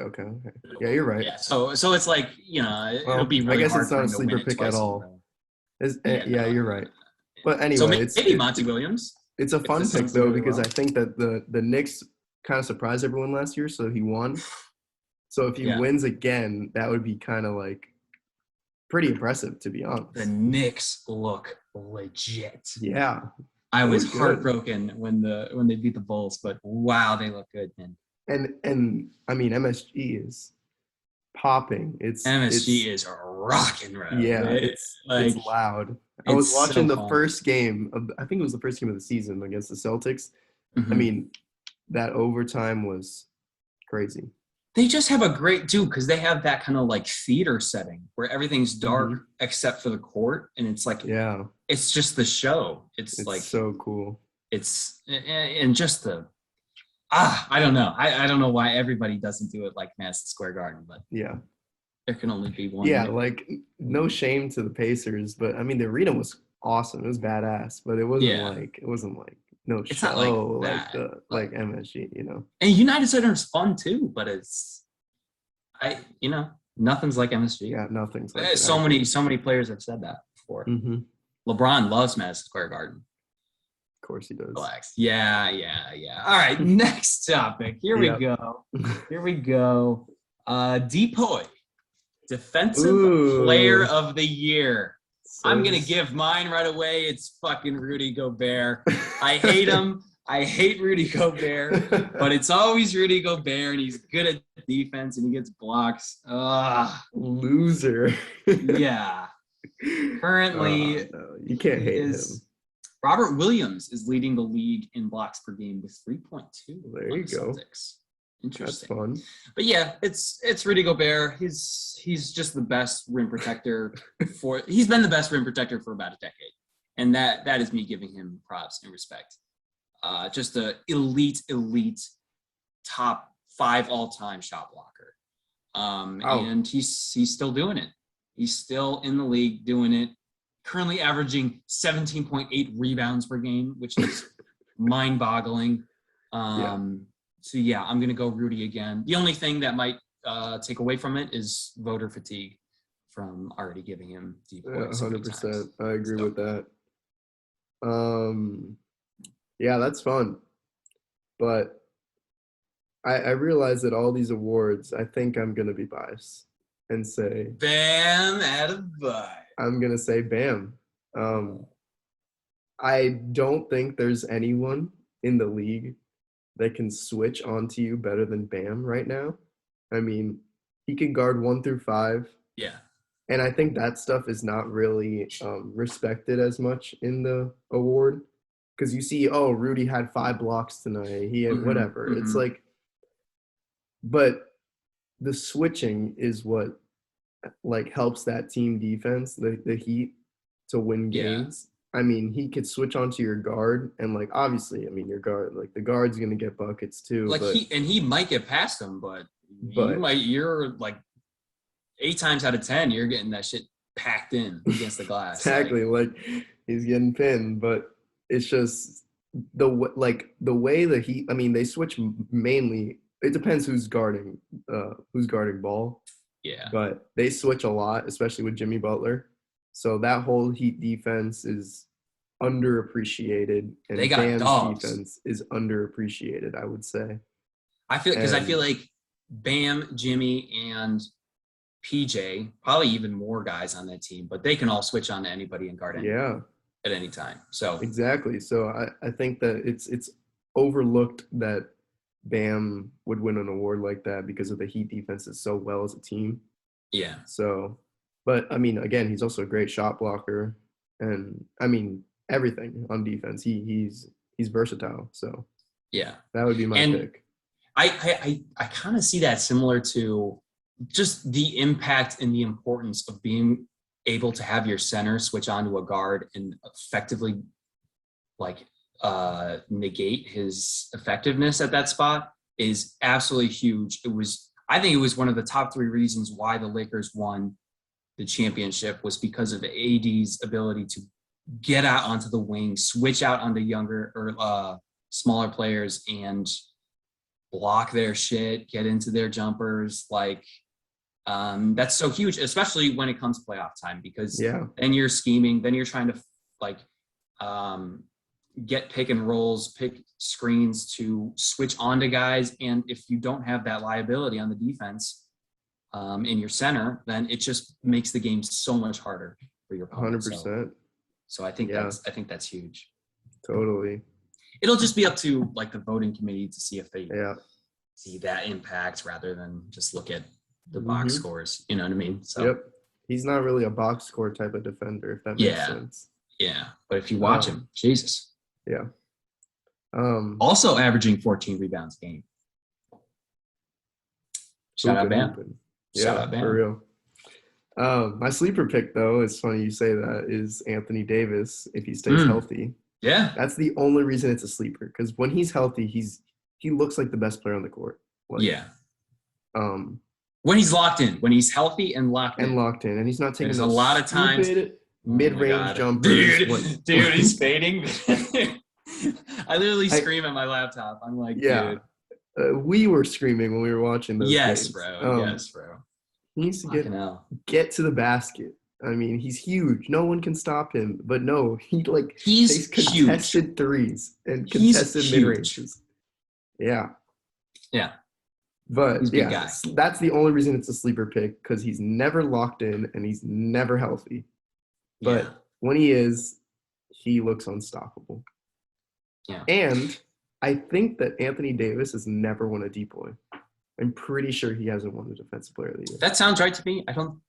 Speaker 2: Yeah, you're right.
Speaker 1: Yeah, so it's like it'll be really
Speaker 2: I guess
Speaker 1: hard
Speaker 2: it's not a sleeper pick at all. You're right. But anyway,
Speaker 1: so maybe Monty Williams.
Speaker 2: It's a fun pick though because I think that the Knicks kind of surprised everyone last year, so he won. So if he wins again, that would be kind of like pretty impressive, to be honest.
Speaker 1: The Knicks look legit.
Speaker 2: Yeah,
Speaker 1: I was heartbroken when they beat the Bulls, but wow, they look good, man.
Speaker 2: And I mean MSG is popping.
Speaker 1: MSG is rocking, right?
Speaker 2: Yeah, it's loud. I was watching the first game I think it was the first game of the season against the Celtics. Mm-hmm. I mean, that overtime was crazy.
Speaker 1: They just have a great because they have that kind of like theater setting where everything's dark except for the court, and it's like it's just the show. It's like
Speaker 2: so cool.
Speaker 1: It's and just I don't know. I don't know why everybody doesn't do it like Madison Square Garden, but there can only be one.
Speaker 2: Yeah, like no shame to the Pacers, but I mean the arena was awesome. It was badass, but it wasn't like no
Speaker 1: it's
Speaker 2: show
Speaker 1: not like that.
Speaker 2: like MSG, you know.
Speaker 1: And United Center is fun too, but nothing's like MSG.
Speaker 2: Yeah, nothing's like
Speaker 1: so many players have said that before.
Speaker 2: Mm-hmm.
Speaker 1: LeBron loves Madison Square Garden.
Speaker 2: Of course he does.
Speaker 1: Relax. Yeah. All right, next topic. Here we go. Depoy, defensive player of the year. I'm going to give mine right away. It's fucking Rudy Gobert. I hate him. I hate Rudy Gobert, but it's always Rudy Gobert, and he's good at defense, and he gets blocks.
Speaker 2: Loser.
Speaker 1: Yeah. Currently,
Speaker 2: you can't hate him.
Speaker 1: Robert Williams is leading the league in blocks per game with 3.2.
Speaker 2: There you go.
Speaker 1: Celtics. Interesting.
Speaker 2: That's fun.
Speaker 1: But yeah, it's Rudy Gobert. He's just the best rim protector he's been the best rim protector for about a decade. And that is me giving him props and respect. Just a elite top 5 all-time shot blocker. And he's still doing it. He's still in the league doing it. Currently averaging 17.8 rebounds per game, which is mind-boggling. So yeah, I'm gonna go Rudy again. The only thing that might take away from it is voter fatigue from already giving him deep points.
Speaker 2: 100%. I agree with that. Yeah, that's fun. But I realize that all these awards, I think I'm gonna be biased and say
Speaker 1: Bam Adebayo.
Speaker 2: I'm gonna say Bam. I don't think there's anyone in the league that can switch onto you better than Bam right now. I mean, he can guard 1 through 5.
Speaker 1: Yeah.
Speaker 2: And I think that stuff is not really respected as much in the award. Because you see, Rudy had 5 blocks tonight. He had whatever. It's like, but the switching is what like helps that team defense, the Heat, to win games. I mean, he could switch onto your guard, and like obviously, I mean, your guard, like the guard's gonna get buckets too.
Speaker 1: Like he might get past him, but you're like 8 times out of 10, you're getting that shit packed in against the glass.
Speaker 2: Exactly, like he's getting pinned, but it's just the way the Heat. I mean, they switch mainly. It depends who's guarding ball.
Speaker 1: Yeah,
Speaker 2: but they switch a lot, especially with Jimmy Butler. So that whole Heat defense is underappreciated, and Bam's defense is underappreciated, I would say. I
Speaker 1: feel like Bam, Jimmy, and PJ, probably even more guys on that team, but they can all switch on to anybody and guard anybody at any time. So
Speaker 2: exactly. So I think that it's overlooked that Bam would win an award like that because of the Heat defenses so well as a team.
Speaker 1: Yeah.
Speaker 2: So But I mean, again, he's also a great shot blocker, and I mean everything on defense. He's versatile. So
Speaker 1: Yeah.
Speaker 2: that would be my pick.
Speaker 1: I kind of see that similar to just the impact and the importance of being able to have your center switch onto a guard and effectively negate his effectiveness at that spot is absolutely huge. I think it was one of the top 3 reasons why the Lakers won the championship was because of AD's ability to get out onto the wing, switch out onto younger or smaller players and block their shit, get into their jumpers. That's so huge, especially when it comes playoff time, because then you're scheming, then you're trying to get pick and rolls, pick screens to switch onto guys. And if you don't have that liability on the defense in your center, then it just makes the game so much harder for your opponent.
Speaker 2: 100%.
Speaker 1: So I think that's huge.
Speaker 2: Totally.
Speaker 1: It'll just be up to the voting committee to see if they see that impact rather than just look at the box scores. You know what I mean? So
Speaker 2: he's not really a box score type of defender, if that makes sense.
Speaker 1: Yeah, but if you watch him, Jesus.
Speaker 2: Yeah.
Speaker 1: Also averaging 14 rebounds a game. Shout out Bam.
Speaker 2: Shout out Bam. For real. My sleeper pick, though, it's funny you say that, is Anthony Davis if he stays healthy.
Speaker 1: Yeah.
Speaker 2: That's the only reason it's a sleeper, because when he's healthy, he looks like the best player on the court.
Speaker 1: When he's locked in, when he's healthy and locked in.
Speaker 2: And he's not taking
Speaker 1: There's a lot of times
Speaker 2: mid-range jumpers.
Speaker 1: Dude, he's fading. I literally scream at my laptop. I'm like, dude.
Speaker 2: We were screaming when we were watching those games.
Speaker 1: Bro.
Speaker 2: He needs to get to the basket. I mean, he's huge. No one can stop him. But no, he's contested huge. Threes and contested mid-ranges. Yeah.
Speaker 1: Yeah.
Speaker 2: But that's the only reason it's a sleeper pick, because he's never locked in and he's never healthy. But when he is, he looks unstoppable.
Speaker 1: Yeah.
Speaker 2: And I think that Anthony Davis has never won a DPOY. I'm pretty sure he hasn't won the Defensive Player of the Year.
Speaker 1: That sounds right to me. I don't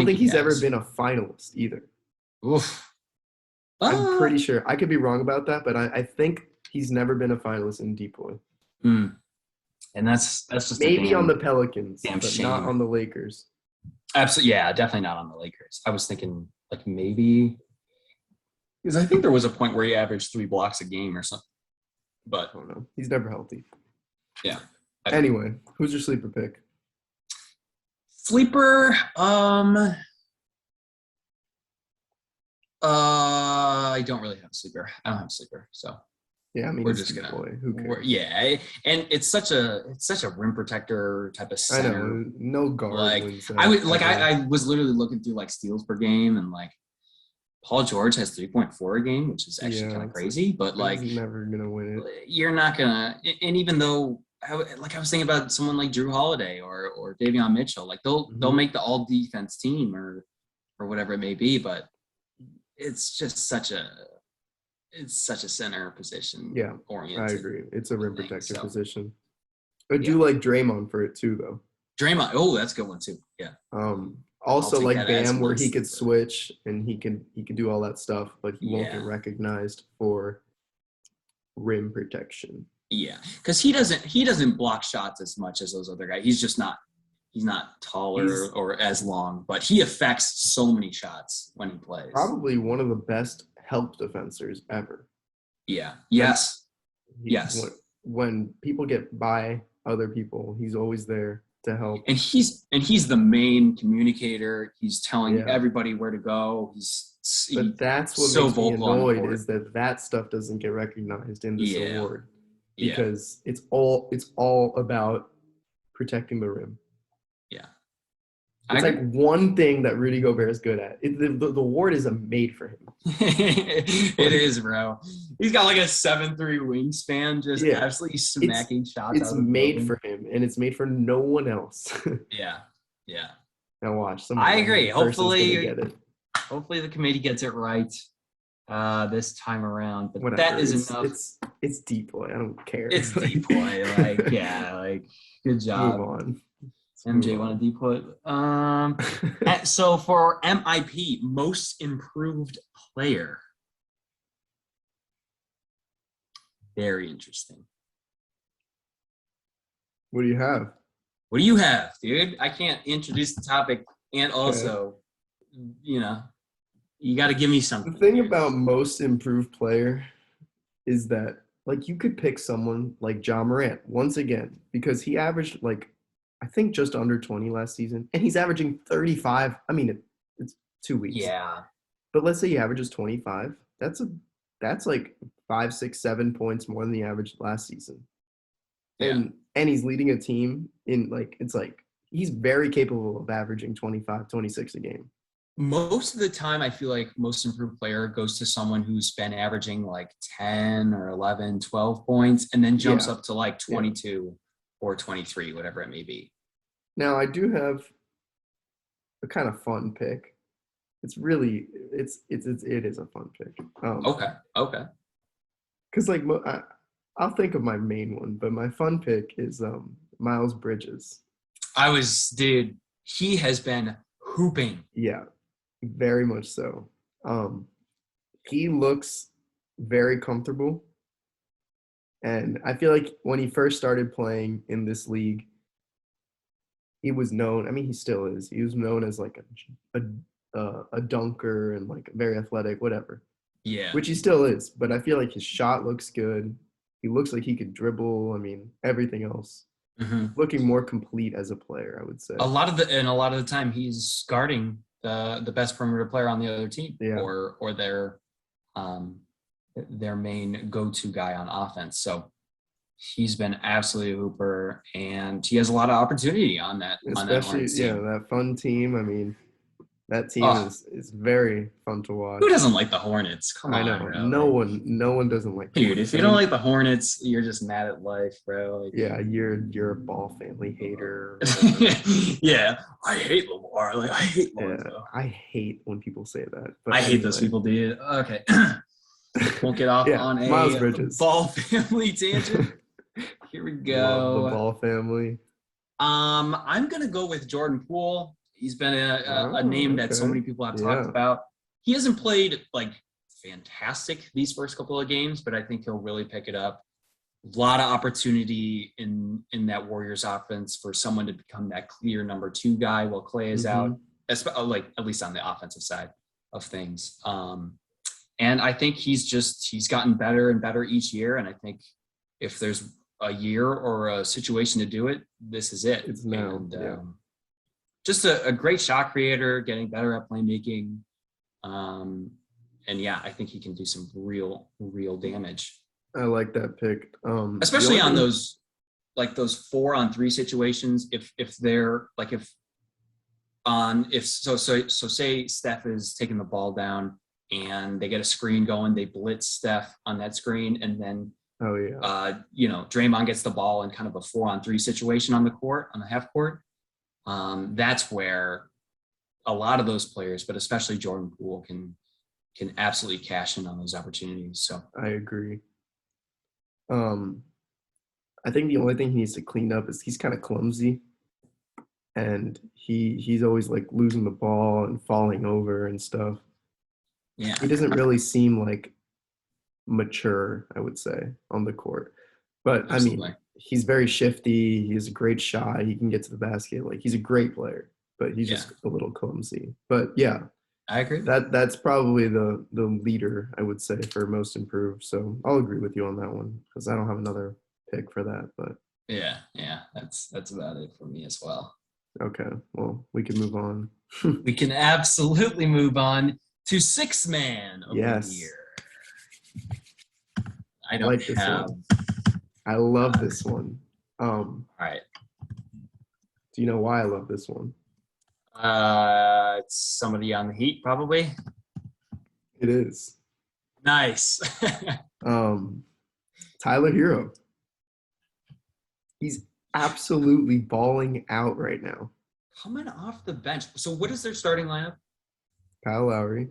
Speaker 2: think he's ever been a finalist either.
Speaker 1: Oof.
Speaker 2: I'm pretty sure. I could be wrong about that, but I think he's never been a finalist in DPOY.
Speaker 1: And that's just
Speaker 2: maybe on the Pelicans, but
Speaker 1: shame.
Speaker 2: not on the Lakers.
Speaker 1: Absolutely, yeah, definitely not on the Lakers. I was thinking maybe because I think there was a point where he averaged 3 blocks a game or something. But
Speaker 2: I don't know. He's never healthy.
Speaker 1: Yeah.
Speaker 2: Anyway, who's your sleeper pick?
Speaker 1: Sleeper, I don't really have a sleeper. I don't have a sleeper, so.
Speaker 2: Yeah, I mean,
Speaker 1: we're just gonna.
Speaker 2: Who cares?
Speaker 1: And it's such a rim protector type of center.
Speaker 2: I know, no guard.
Speaker 1: I was literally looking through steals per game, and Paul George has 3.4 a game, which is actually kind of crazy. But
Speaker 2: he's never gonna win it.
Speaker 1: You're not gonna. And even though, I was thinking about someone like Drew Holiday or Davion Mitchell, they'll make the all defense team or whatever it may be, but it's just such a center position.
Speaker 2: Yeah,
Speaker 1: oriented.
Speaker 2: I agree. It's a rim protector position. I do like Draymond for it too, though.
Speaker 1: Draymond, that's a good one too. Yeah.
Speaker 2: Also like Bam, where he could switch and he can do all that stuff, but he won't get recognized for rim protection.
Speaker 1: Yeah, because he doesn't block shots as much as those other guys. He's just not. He's not taller or as long, but he affects so many shots when he plays.
Speaker 2: Probably one of the best help defenders ever.
Speaker 1: Yeah. Yes.
Speaker 2: When people get by other people, he's always there to help.
Speaker 1: And he's the main communicator. He's telling everybody where to go.
Speaker 2: But that's what makes me annoyed is that stuff doesn't get recognized in this award because it's all about protecting the rim.
Speaker 1: Yeah.
Speaker 2: It's one thing that Rudy Gobert is good at. The award is made for him.
Speaker 1: It is, bro. He's got a 7'3" wingspan, just absolutely smacking shots.
Speaker 2: It's made for him, and it's made for no one else.
Speaker 1: Yeah.
Speaker 2: Now watch.
Speaker 1: I agree. Hopefully the committee gets it right this time around. But
Speaker 2: whatever.
Speaker 1: That is enough.
Speaker 2: It's deep boy. I don't care.
Speaker 1: It's deep boy. Good job.
Speaker 2: Move on.
Speaker 1: MJ want to D-put. So for MIP, most improved player. Very interesting.
Speaker 2: What do you have?
Speaker 1: What do you have, dude? I can't introduce the topic and also, you got to give me something.
Speaker 2: The thing about most improved player is that, like, you could pick someone like Ja Morant once again, because he averaged, like, I think just under 20 last season, and he's averaging 35. I mean, it's 2 weeks.
Speaker 1: Yeah.
Speaker 2: But let's say he averages 25. That's like 5, 6, 7 points more than the average last season. And he's leading a team in, like, it's like he's very capable of averaging 25, 26 a game.
Speaker 1: Most of the time, I feel like most improved player goes to someone who's been averaging like 10 or 11, 12 points, and then jumps up to like 22 or 23, whatever it may be.
Speaker 2: Now, I do have a kind of fun pick. It is a fun pick.
Speaker 1: Okay.
Speaker 2: Because, like, I'll think of my main one, but my fun pick is Miles Bridges.
Speaker 1: Dude, he has been hooping.
Speaker 2: Yeah, very much so. He looks very comfortable. And I feel like when he first started playing in this league, he was known, I mean, he still is. He was known as like a dunker and like very athletic, whatever.
Speaker 1: Yeah.
Speaker 2: Which he still is. But I feel like his shot looks good. He looks like he could dribble. I mean, everything else.
Speaker 1: Mm-hmm.
Speaker 2: Looking more complete as a player, I would say.
Speaker 1: A lot of the time he's guarding the best perimeter player on the other team, or their main go-to guy on offense. So he's been absolutely a hooper, and he has a lot of opportunity on that.
Speaker 2: Especially, that fun team. I mean, that team is very fun to watch.
Speaker 1: Who doesn't like the Hornets? Come on,
Speaker 2: I know.
Speaker 1: bro.
Speaker 2: No one doesn't like the
Speaker 1: Dude,
Speaker 2: Hornets.
Speaker 1: if you don't like the Hornets, you're just mad at life, bro. Like,
Speaker 2: yeah, you're a Ball family hater.
Speaker 1: Yeah, I hate Lamar. Like, I hate Lamar.
Speaker 2: Yeah, I hate when people say that.
Speaker 1: But I hate those people, dude. Okay. Won't get off on a Ball family tangent. Here we go.
Speaker 2: Love the Ball family.
Speaker 1: I'm gonna go with Jordan Poole. He's been a name that so many people have talked about. He hasn't played like fantastic these first couple of games, but I think he'll really pick it up. A lot of opportunity in that Warriors offense for someone to become that clear number 2 guy while Clay is out, like at least on the offensive side of things. And I think he's gotten better and better each year. And I think if there's a year or a situation to do it, this is it.
Speaker 2: It's now.
Speaker 1: And, just a great shot creator, getting better at playmaking. And I think he can do some real damage.
Speaker 2: I like that pick.
Speaker 1: Especially on those 4-on-3 situations. If they're like, say Steph is taking the ball down and they get a screen going, they blitz Steph on that screen, and then Draymond gets the ball in kind of a 4-on-3 situation on the half court. That's where a lot of those players, but especially Jordan Poole, can absolutely cash in on those opportunities. So
Speaker 2: I agree. I think the only thing he needs to clean up is he's kind of clumsy, and he's always like losing the ball and falling over and stuff.
Speaker 1: Yeah,
Speaker 2: he doesn't really seem like mature, I would say, on the court. But absolutely. I mean, he's very shifty. He has a great shot. He can get to the basket. Like, he's a great player, but he's just a little clumsy. But yeah,
Speaker 1: I agree.
Speaker 2: That's probably the leader, I would say, for most improved. So I'll agree with you on that one, because I don't have another pick for that. But
Speaker 1: yeah, that's about it for me as well.
Speaker 2: Okay, well, we can move on.
Speaker 1: We can absolutely move on to 6th man of the year. I don't
Speaker 2: like this one. I love this one.
Speaker 1: All right.
Speaker 2: Do you know why I love this one?
Speaker 1: It's somebody on the Heat, probably.
Speaker 2: It is.
Speaker 1: Nice.
Speaker 2: Tyler Hero. He's absolutely balling out right now.
Speaker 1: Coming off the bench. So what is their starting lineup?
Speaker 2: Kyle Lowry,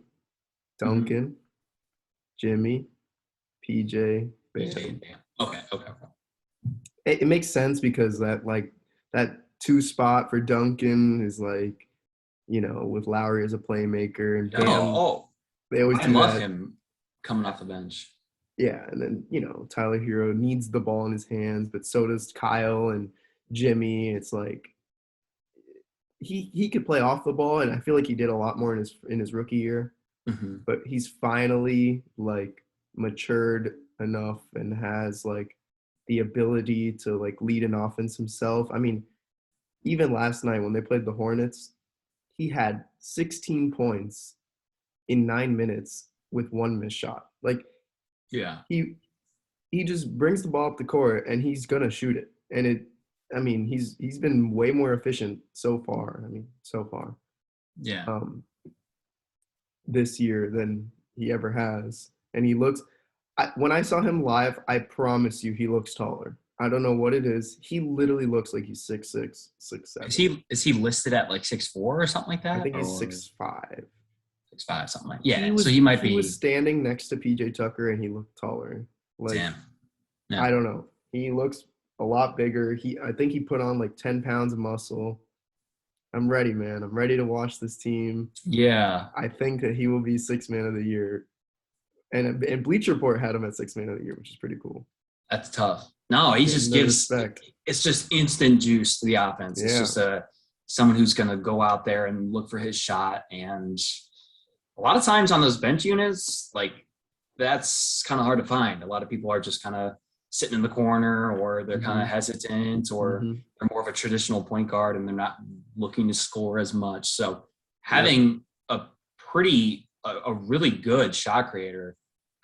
Speaker 2: Duncan, Jimmy, PJ, Bam.
Speaker 1: Okay.
Speaker 2: It makes sense because that two spot for Duncan is like, with Lowry as a playmaker and Bam. They always
Speaker 1: I
Speaker 2: do
Speaker 1: love
Speaker 2: that.
Speaker 1: him coming off the bench.
Speaker 2: Yeah, and then Tyler Hero needs the ball in his hands, but so does Kyle and Jimmy. It's like he could play off the ball, and I feel like he did a lot more in his rookie year.
Speaker 1: Mm-hmm.
Speaker 2: But he's finally like matured enough and has like the ability to like lead an offense himself. I mean, even last night when they played the Hornets, he had 16 points in 9 minutes with one missed shot. Like,
Speaker 1: yeah,
Speaker 2: he just brings the ball up the court and he's gonna shoot it. And he's been way more efficient so far.
Speaker 1: Yeah.
Speaker 2: This year than he ever has. And he looks. When I saw him live, I promise you, he looks taller. I don't know what it is. He literally looks like he's 6'6", 6'7".
Speaker 1: Is he listed at like 6'4" or something like that?
Speaker 2: I think he's 6'5".
Speaker 1: 6'5", something like that. Yeah, so he might be.
Speaker 2: He was standing next to PJ Tucker and he looked taller. Like,
Speaker 1: damn. Yeah.
Speaker 2: I don't know. He looks a lot bigger. I think he put on like 10 pounds of muscle. I'm ready, man. I'm ready to watch this team.
Speaker 1: Yeah.
Speaker 2: I think that he will be Sixth Man of the Year. And Bleacher Report had him at Sixth Man of the Year, which is pretty cool.
Speaker 1: That's tough. No, he just gives
Speaker 2: respect.
Speaker 1: It's just instant juice to the offense. It's just someone who's going to go out there and look for his shot. And a lot of times on those bench units, like, that's kind of hard to find. A lot of people are just kind of sitting in the corner, or they're kind of hesitant, or they're more of a traditional point guard and they're not looking to score as much. So having a really good shot creator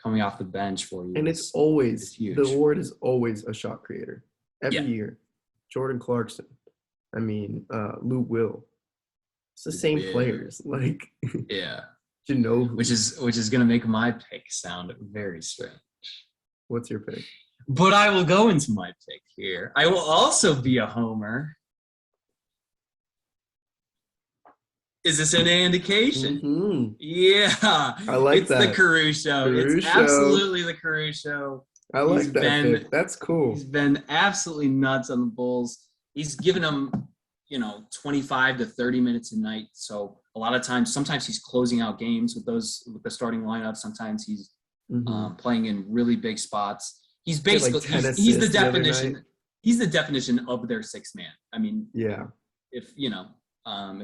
Speaker 1: coming off the bench for you.
Speaker 2: And it's always
Speaker 1: huge.
Speaker 2: The award is always a shot creator every year. Jordan Clarkson. I mean, Lou Will. It's the same players. Like, Ginobili.
Speaker 1: Which is going to make my pick sound very strange.
Speaker 2: What's your pick?
Speaker 1: But I will go into my pick here. I will also be a homer. Is this any indication?
Speaker 2: Mm-hmm.
Speaker 1: Yeah.
Speaker 2: I like that.
Speaker 1: It's the Caruso. It's absolutely the Caruso.
Speaker 2: I like that pick. That's cool.
Speaker 1: He's been absolutely nuts on the Bulls. He's given them, 25 to 30 minutes a night. So a lot of times, sometimes he's closing out games with the starting lineup. Sometimes he's playing in really big spots. He's basically he's the definition. He's the definition of their sixth man. I mean, if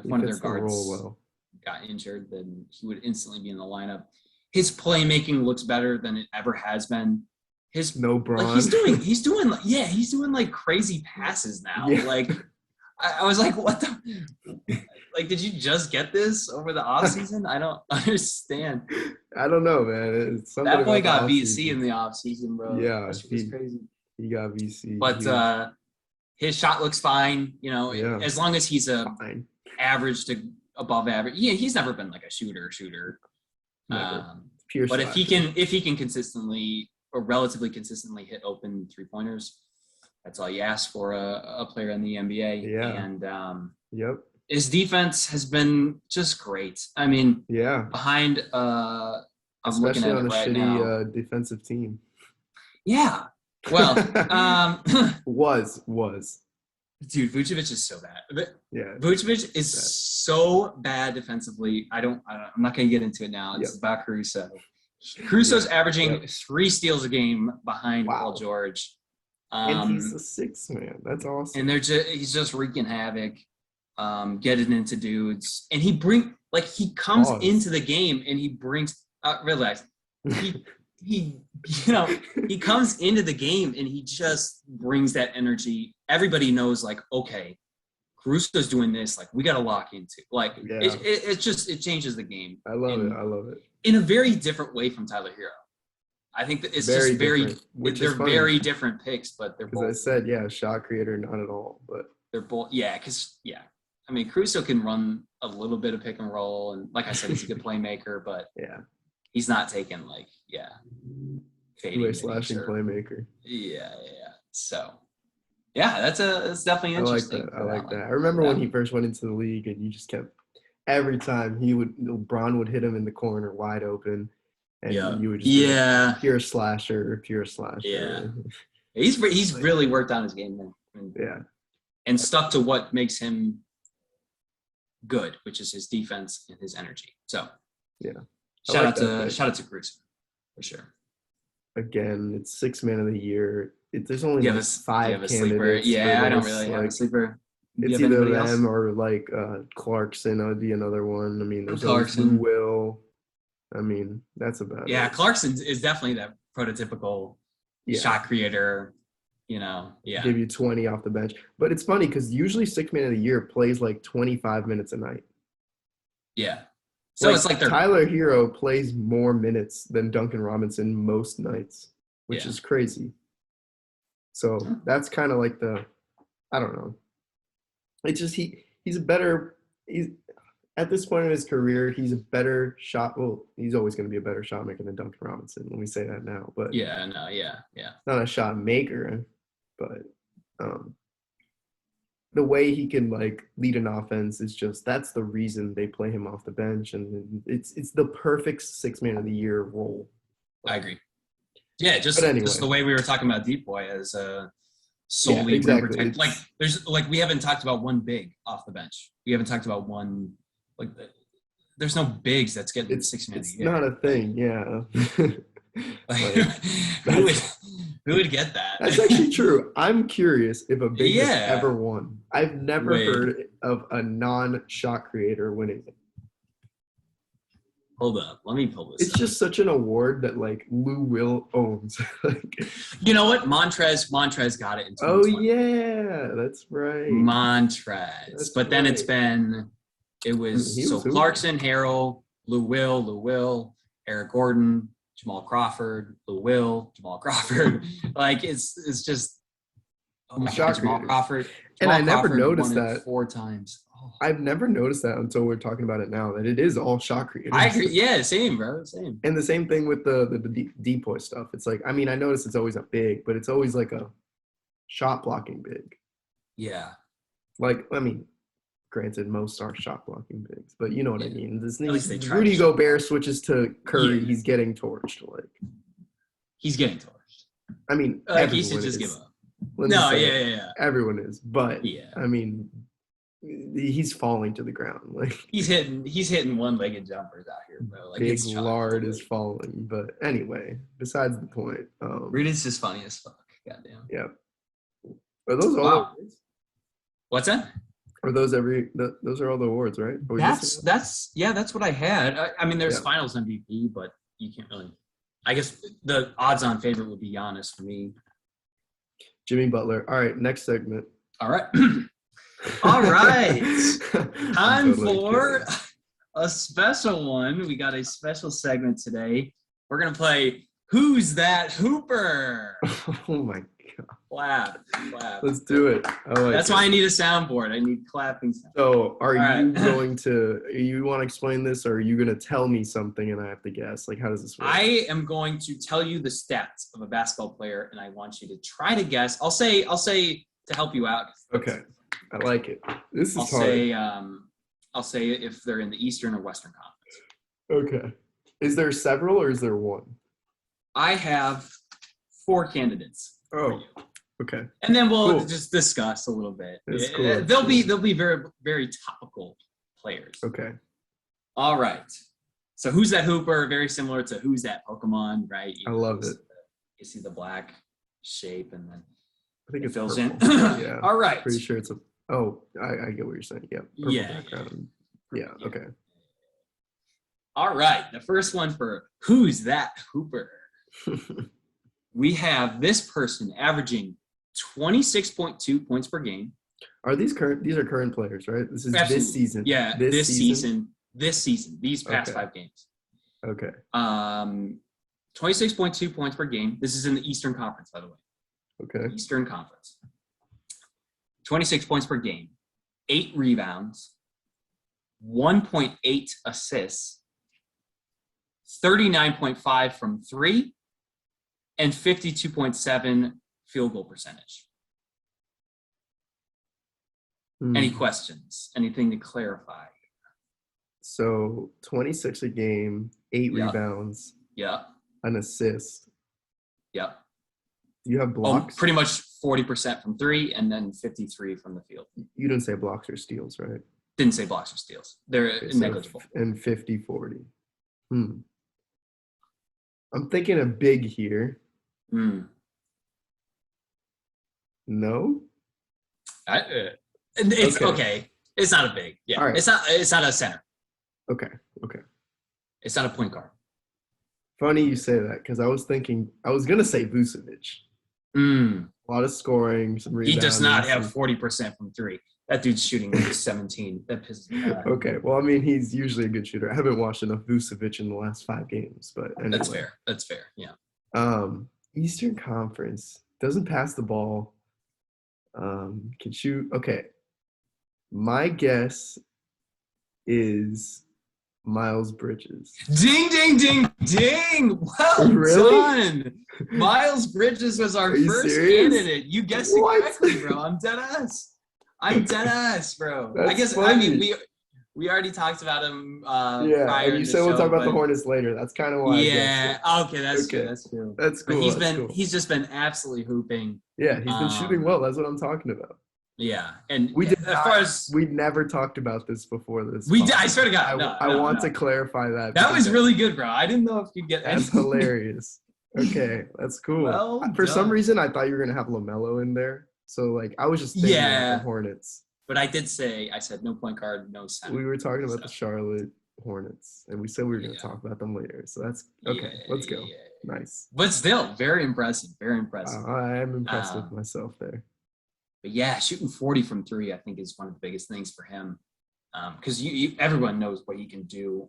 Speaker 1: one of their guards got injured, then he would instantly be in the lineup. His playmaking looks better than it ever has been. He's doing like crazy passes now. Yeah. Like, I was like, what the? Like, did you just get this over the offseason? I don't understand.
Speaker 2: I don't know, man.
Speaker 1: That boy got VC in the offseason, bro.
Speaker 2: Yeah,
Speaker 1: that shit was crazy.
Speaker 2: He got VC.
Speaker 1: But his shot looks fine. As long as he's average to above average. Yeah, he's never been like a shooter.
Speaker 2: Pure
Speaker 1: but
Speaker 2: shot.
Speaker 1: if he can consistently or relatively consistently hit open 3-pointers, that's all you ask for a player in the NBA.
Speaker 2: Yeah.
Speaker 1: And
Speaker 2: yep.
Speaker 1: His defense has been just great. I mean, behind I'm
Speaker 2: especially
Speaker 1: looking at
Speaker 2: on
Speaker 1: it
Speaker 2: a
Speaker 1: right
Speaker 2: shitty
Speaker 1: now.
Speaker 2: Defensive team.
Speaker 1: Yeah. Well,
Speaker 2: was.
Speaker 1: Dude, Vucevic is so bad.
Speaker 2: Yeah.
Speaker 1: Vucevic is so bad defensively. I'm not going to get into it now. It's about Caruso. Caruso's averaging 3 steals a game behind Paul George.
Speaker 2: And he's a sixth man. That's awesome.
Speaker 1: And he's just wreaking havoc, getting into dudes. And he comes into the game and he brings relax. He comes into the game and he just brings that energy. Everybody knows, like, okay, Caruso's doing this. Like, we got to lock into. Like, it changes the game.
Speaker 2: I love it.
Speaker 1: In a very different way from Tyler Hero. I think that it's just they're very different picks, but they're both.
Speaker 2: As I said, shot creator, not at all, but
Speaker 1: they're both. I mean, Caruso can run a little bit of pick and roll, and like I said, he's a good playmaker, but he's not taking
Speaker 2: two-way slashing playmaker.
Speaker 1: Yeah. So, that's definitely interesting.
Speaker 2: I like that. I remember when he first went into the league, and you just kept every time LeBron would hit him in the corner wide open. And you would just pure slasher.
Speaker 1: Yeah. He's really worked on his game, man. and stuck to what makes him good, which is his defense and his energy. So
Speaker 2: yeah,
Speaker 1: shout out to Caruso for sure.
Speaker 2: Again, it's sixth man of the year. There's only
Speaker 1: like
Speaker 2: 5 candidates.
Speaker 1: Sleeper? Yeah, I don't really have a sleeper.
Speaker 2: It's either them or like Clarkson would be another one. I mean, there's Clarkson. Will. I mean, that's about it.
Speaker 1: Yeah, Clarkson is definitely that prototypical shot creator.
Speaker 2: Give you 20 off the bench. But it's funny because usually sixth man of the year plays like 25 minutes a night.
Speaker 1: Yeah. So it's like
Speaker 2: Tyler Hero plays more minutes than Duncan Robinson most nights, which is crazy. So that's kind of like I don't know. It's just he's at this point in his career, he's a better shot. Well, he's always going to be a better shot maker than Duncan Robinson. Let me say that now. But not a shot maker, but the way he can like lead an offense is just that's the reason they play him off the bench, and it's the perfect sixth man of the year role.
Speaker 1: I agree. Yeah, just the way we were talking about Deep Boy as solely
Speaker 2: exactly.
Speaker 1: We haven't talked about one big off the bench. We haven't talked about one there's no bigs that's getting the sixth man of the year.
Speaker 2: It's not a thing, yeah.
Speaker 1: Who would get that?
Speaker 2: That's actually true. I'm curious if a big has ever won. I've never heard of a non-shot creator winning it.
Speaker 1: Hold up. Let me pull this
Speaker 2: up. It's just such an award that, like, Lou Will owns.
Speaker 1: You know what? Montrez got it in 2020.
Speaker 2: Oh, yeah. That's right.
Speaker 1: Montrez. Then it was Clarkson, Harrell, Lou Will, Eric Gordon, Jamal Crawford, Lou Will, Jamal Crawford. It's just Jamal Crawford.
Speaker 2: And I never noticed that
Speaker 1: 4 times. Oh.
Speaker 2: I've never noticed that until we're talking about it now, that it is all shot creators.
Speaker 1: I agree. Yeah, same, bro. Same.
Speaker 2: And the same thing with the decoy stuff. It's like, I mean, I notice it's always a big, but it's always like a shot blocking big.
Speaker 1: Yeah.
Speaker 2: Granted, most are shot blocking bigs, but you know what I mean. Rudy Gobert switches to Curry, he's getting torched.
Speaker 1: He's getting torched.
Speaker 2: I mean,
Speaker 1: he should just give up.
Speaker 2: Everyone is, but I mean, he's falling to the ground.
Speaker 1: He's hitting one-legged jumpers out here, bro.
Speaker 2: Big lard is falling. But anyway, besides the point.
Speaker 1: Rudy's just funny as fuck. Goddamn.
Speaker 2: Yeah. Are those all?
Speaker 1: Wow.
Speaker 2: What's that? Are those those are all the awards, right?
Speaker 1: That's what I had. I mean, there's Finals MVP, but you can't really. I guess the odds-on favorite would be Giannis for me.
Speaker 2: Jimmy Butler. All right, next segment.
Speaker 1: All right. All right. Time for a special one. We got a special segment today. We're gonna play Who's That Hooper?
Speaker 2: Oh my God.
Speaker 1: Clap.
Speaker 2: Let's do it.
Speaker 1: That's why I need a soundboard. I need clapping sound.
Speaker 2: So are you want to explain this, or are you going to tell me something and I have to guess? How does this work?
Speaker 1: I am going to tell you the stats of a basketball player, and I want you to try to guess. I'll say to help you out.
Speaker 2: Okay. I like it. This is hard.
Speaker 1: I'll say if they're in the Eastern or Western Conference.
Speaker 2: Okay. Is there several or is there one?
Speaker 1: I have 4 candidates.
Speaker 2: Oh, okay.
Speaker 1: And then we'll just discuss a little bit.
Speaker 2: Cool.
Speaker 1: They'll be very, very topical players.
Speaker 2: Okay.
Speaker 1: All right. So Who's That Hooper? Very similar to Who's That Pokemon, right?
Speaker 2: I love it.
Speaker 1: You see the black shape, and then
Speaker 2: I think it
Speaker 1: fills
Speaker 2: purple.
Speaker 1: in.
Speaker 2: Yeah.
Speaker 1: All right.
Speaker 2: Pretty sure it's I get what you're saying. Yeah. Purple background. Yeah. Okay.
Speaker 1: All right. The first one for Who's That Hooper? We have this person averaging 26.2 points per game.
Speaker 2: Are these current? These are current players, right? This is
Speaker 1: Absolutely.
Speaker 2: This season.
Speaker 1: Yeah, this season. These past 5 games.
Speaker 2: Okay.
Speaker 1: 26.2 points per game. This is in the Eastern Conference, by the way.
Speaker 2: Okay.
Speaker 1: Eastern Conference. 26 points per game. 8 rebounds. 1.8 assists. 39.5 from 3. And 52.7 field goal percentage. Any questions? Anything to clarify?
Speaker 2: So 26 a game, 8 rebounds.
Speaker 1: Yeah.
Speaker 2: An assist.
Speaker 1: Yeah.
Speaker 2: Do you have blocks?
Speaker 1: Pretty much 40% from three and then 53 from the field.
Speaker 2: You didn't say blocks or steals, right?
Speaker 1: Didn't say blocks or steals. They're negligible.
Speaker 2: And 50-40. I'm thinking a big here. No?
Speaker 1: It's okay. It's not a big. Yeah. Right. It's not a center.
Speaker 2: Okay.
Speaker 1: It's not a point guard.
Speaker 2: Funny you say that because I was going to say Vucevic. A lot of scoring, some rebounding.
Speaker 1: He does not have 40% from three. That dude's shooting 17. That pisses me off.
Speaker 2: Okay. Well, I mean, he's usually a good shooter. I haven't watched enough Vucevic in the last 5 games, but anyway.
Speaker 1: That's fair. Yeah.
Speaker 2: Eastern Conference doesn't pass the ball. Can shoot. Okay. My guess is Miles Bridges.
Speaker 1: Ding, ding, ding, ding. Well done. Miles Bridges was our first candidate. You guessed it correctly, bro. I'm dead ass, bro.
Speaker 2: That's
Speaker 1: I guess
Speaker 2: funny.
Speaker 1: I mean we already talked about him prior.
Speaker 2: And you said we'll talk about the Hornets later. That's kind of why.
Speaker 1: Yeah. Okay, that's good. That's cool.
Speaker 2: That's cool.
Speaker 1: But he's just been absolutely hooping.
Speaker 2: Yeah, he's been shooting well. That's what I'm talking about.
Speaker 1: Yeah, and
Speaker 2: we never talked about this before this.
Speaker 1: I swear to God,
Speaker 2: I want to clarify that.
Speaker 1: That was really good, bro. I didn't know if you'd get.
Speaker 2: That's hilarious. Okay, that's cool.
Speaker 1: Well
Speaker 2: For some reason, I thought you were gonna have LaMelo in there. So I was just thinking of the Hornets.
Speaker 1: But I said no point guard, no center.
Speaker 2: We were talking about the Charlotte Hornets, and we said we were gonna talk about them later. So that's okay. Let's go. Nice.
Speaker 1: But still, very impressive. Very impressive.
Speaker 2: I am impressed with myself there.
Speaker 1: But yeah, shooting 40 from three, I think, is one of the biggest things for him. Because everyone knows what he can do.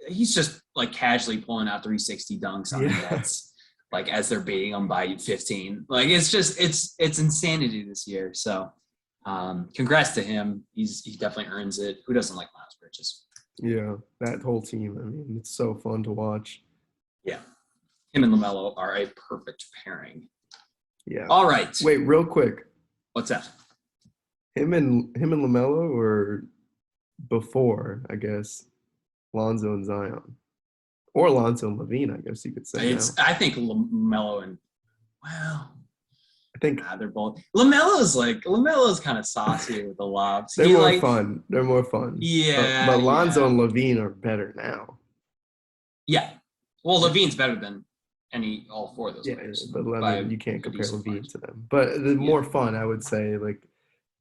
Speaker 1: He's just casually pulling out 360 dunks on the Nets, as they're beating them by 15. It's insanity this year. So congrats to him. He definitely earns it. Who doesn't like Miles Bridges?
Speaker 2: Yeah, that whole team. I mean, it's so fun to watch.
Speaker 1: Yeah. Him and LaMelo are a perfect pairing.
Speaker 2: Yeah.
Speaker 1: All right.
Speaker 2: Wait, real quick.
Speaker 1: What's that?
Speaker 2: Him and LaMelo were before, I guess, Lonzo and Zion. Or Lonzo and Levine, I guess you could say.
Speaker 1: I think LaMelo and
Speaker 2: I think
Speaker 1: they're both. LaMelo's kind of saucy with the lobs.
Speaker 2: They're more fun. They're more fun.
Speaker 1: Yeah.
Speaker 2: But Lonzo and Levine are better now.
Speaker 1: Yeah. Well, Levine's better than all four of those players.
Speaker 2: But you can't compare Levine to them. But the more fun, I would say,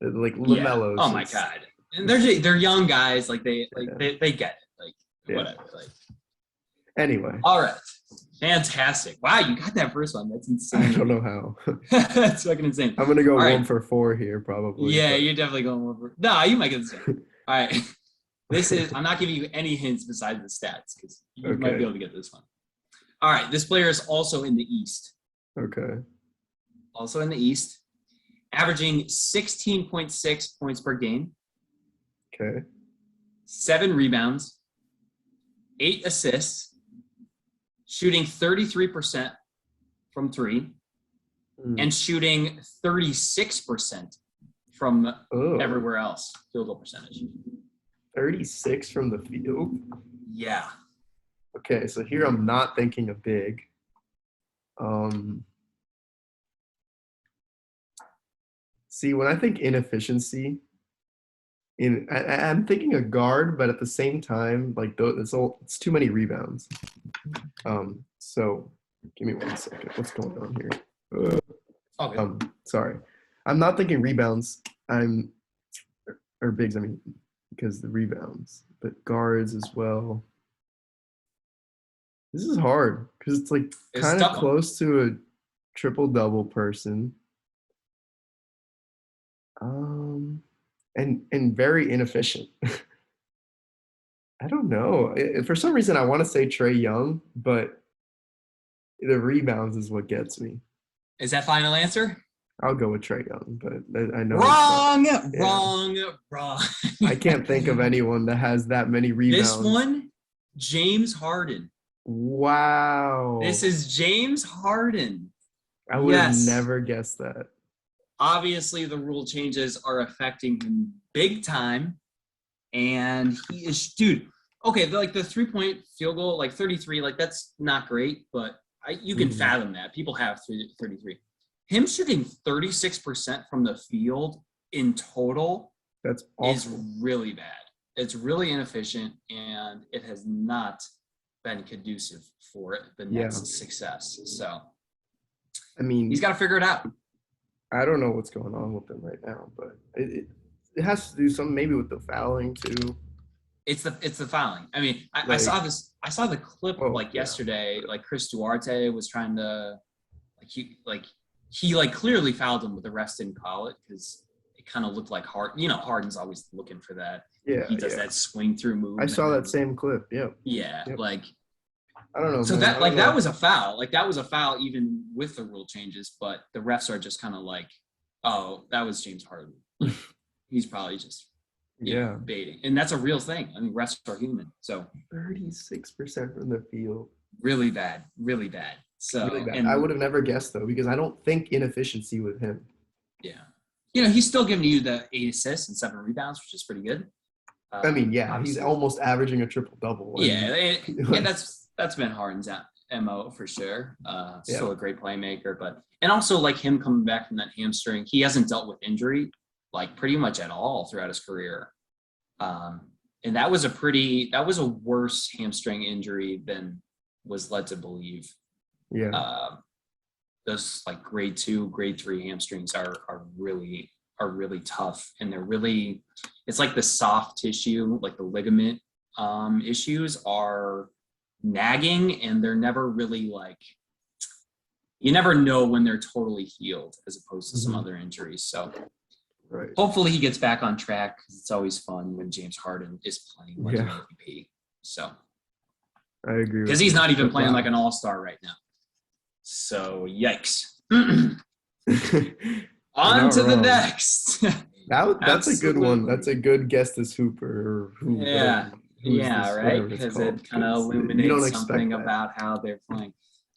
Speaker 2: LaMelo's.
Speaker 1: Oh my God. And they're young guys. They get it. Whatever.
Speaker 2: Anyway.
Speaker 1: All right. Fantastic. Wow, you got that first one. That's insane.
Speaker 2: I don't know how.
Speaker 1: That's fucking insane.
Speaker 2: I'm gonna go 1 for 4 here, probably.
Speaker 1: Yeah, you're definitely going 1 for. No, you might get the same. All right. I'm not giving you any hints besides the stats because you might be able to get this one. All right. This player is also in the East.
Speaker 2: Okay.
Speaker 1: Also in the East, averaging 16.6 points per game.
Speaker 2: Okay.
Speaker 1: 7 rebounds, 8 assists, shooting 33% from three, and shooting 36% from everywhere else, field goal percentage.
Speaker 2: 36 from the field?
Speaker 1: Yeah.
Speaker 2: Okay, so here I'm not thinking of big. See, when I think inefficiency, I'm thinking a guard, but at the same time, it's too many rebounds. So give me 1 second. What's going on here? Sorry. I'm not thinking rebounds. Or bigs, because the rebounds, but guards as well. This is hard because it's kind of close to a triple-double person. And very inefficient. I don't know. For some reason, I want to say Trae Young, but the rebounds is what gets me.
Speaker 1: Is that final answer?
Speaker 2: I'll go with Trae Young, but I know.
Speaker 1: Wrong.
Speaker 2: I can't think of anyone that has that many rebounds.
Speaker 1: This one, James Harden.
Speaker 2: Wow.
Speaker 1: This is James Harden.
Speaker 2: I would have never guessed that.
Speaker 1: Obviously, the rule changes are affecting him big time. And he is, dude, okay, the 3-point field goal, 33, that's not great, but you can fathom that. People have 33. him shooting 36% from the field in total
Speaker 2: That's
Speaker 1: is
Speaker 2: awful.
Speaker 1: really bad. It's really inefficient, and it has not been conducive for the Nets' success. So,
Speaker 2: I mean,
Speaker 1: he's got to figure it out.
Speaker 2: I don't know what's going on with him right now, but it has to do something maybe with the fouling too.
Speaker 1: It's the fouling. I mean, I saw this. I saw the clip yesterday. Like Chris Duarte was trying to, he clearly fouled him, but the refs didn't call it because it kind of looked like Harden. You know, Harden's always looking for that.
Speaker 2: Yeah,
Speaker 1: he does that swing through move.
Speaker 2: I saw that same clip. Yeah.
Speaker 1: Yeah,
Speaker 2: yep.
Speaker 1: I
Speaker 2: don't know.
Speaker 1: So
Speaker 2: man.
Speaker 1: that was a foul. Like that was a foul even with the rule changes, but the refs are just kind of like, oh, that was James Harden. He's probably just baiting, and that's a real thing. I mean, refs are human. So
Speaker 2: 36% from the field.
Speaker 1: Really bad. So
Speaker 2: really bad. I would have never guessed though, because I don't think inefficiency with him.
Speaker 1: Yeah, he's still giving you the 8 assists and 7 rebounds, which is pretty good.
Speaker 2: I mean, he's almost averaging a triple-double.
Speaker 1: That's been Harden's MO for sure. Still a great playmaker, and also like him coming back from that hamstring, he hasn't dealt with injury like pretty much at all throughout his career. And that was a worse hamstring injury than was led to believe.
Speaker 2: Yeah.
Speaker 1: Those like grade 2, grade 3 hamstrings are really tough, and it's like the soft tissue, like the ligament issues are nagging, and they're never really you never know when they're totally healed as opposed to some other injuries. So hopefully he gets back on track, because it's always fun when James Harden is playing like an MVP. So
Speaker 2: I agree,
Speaker 1: because he's not even playing like an all-star right now. So yikes. On to the next.
Speaker 2: That's a good one. That's a good guess as Hooper.
Speaker 1: Right? Because it kind of illuminates something about how they're playing.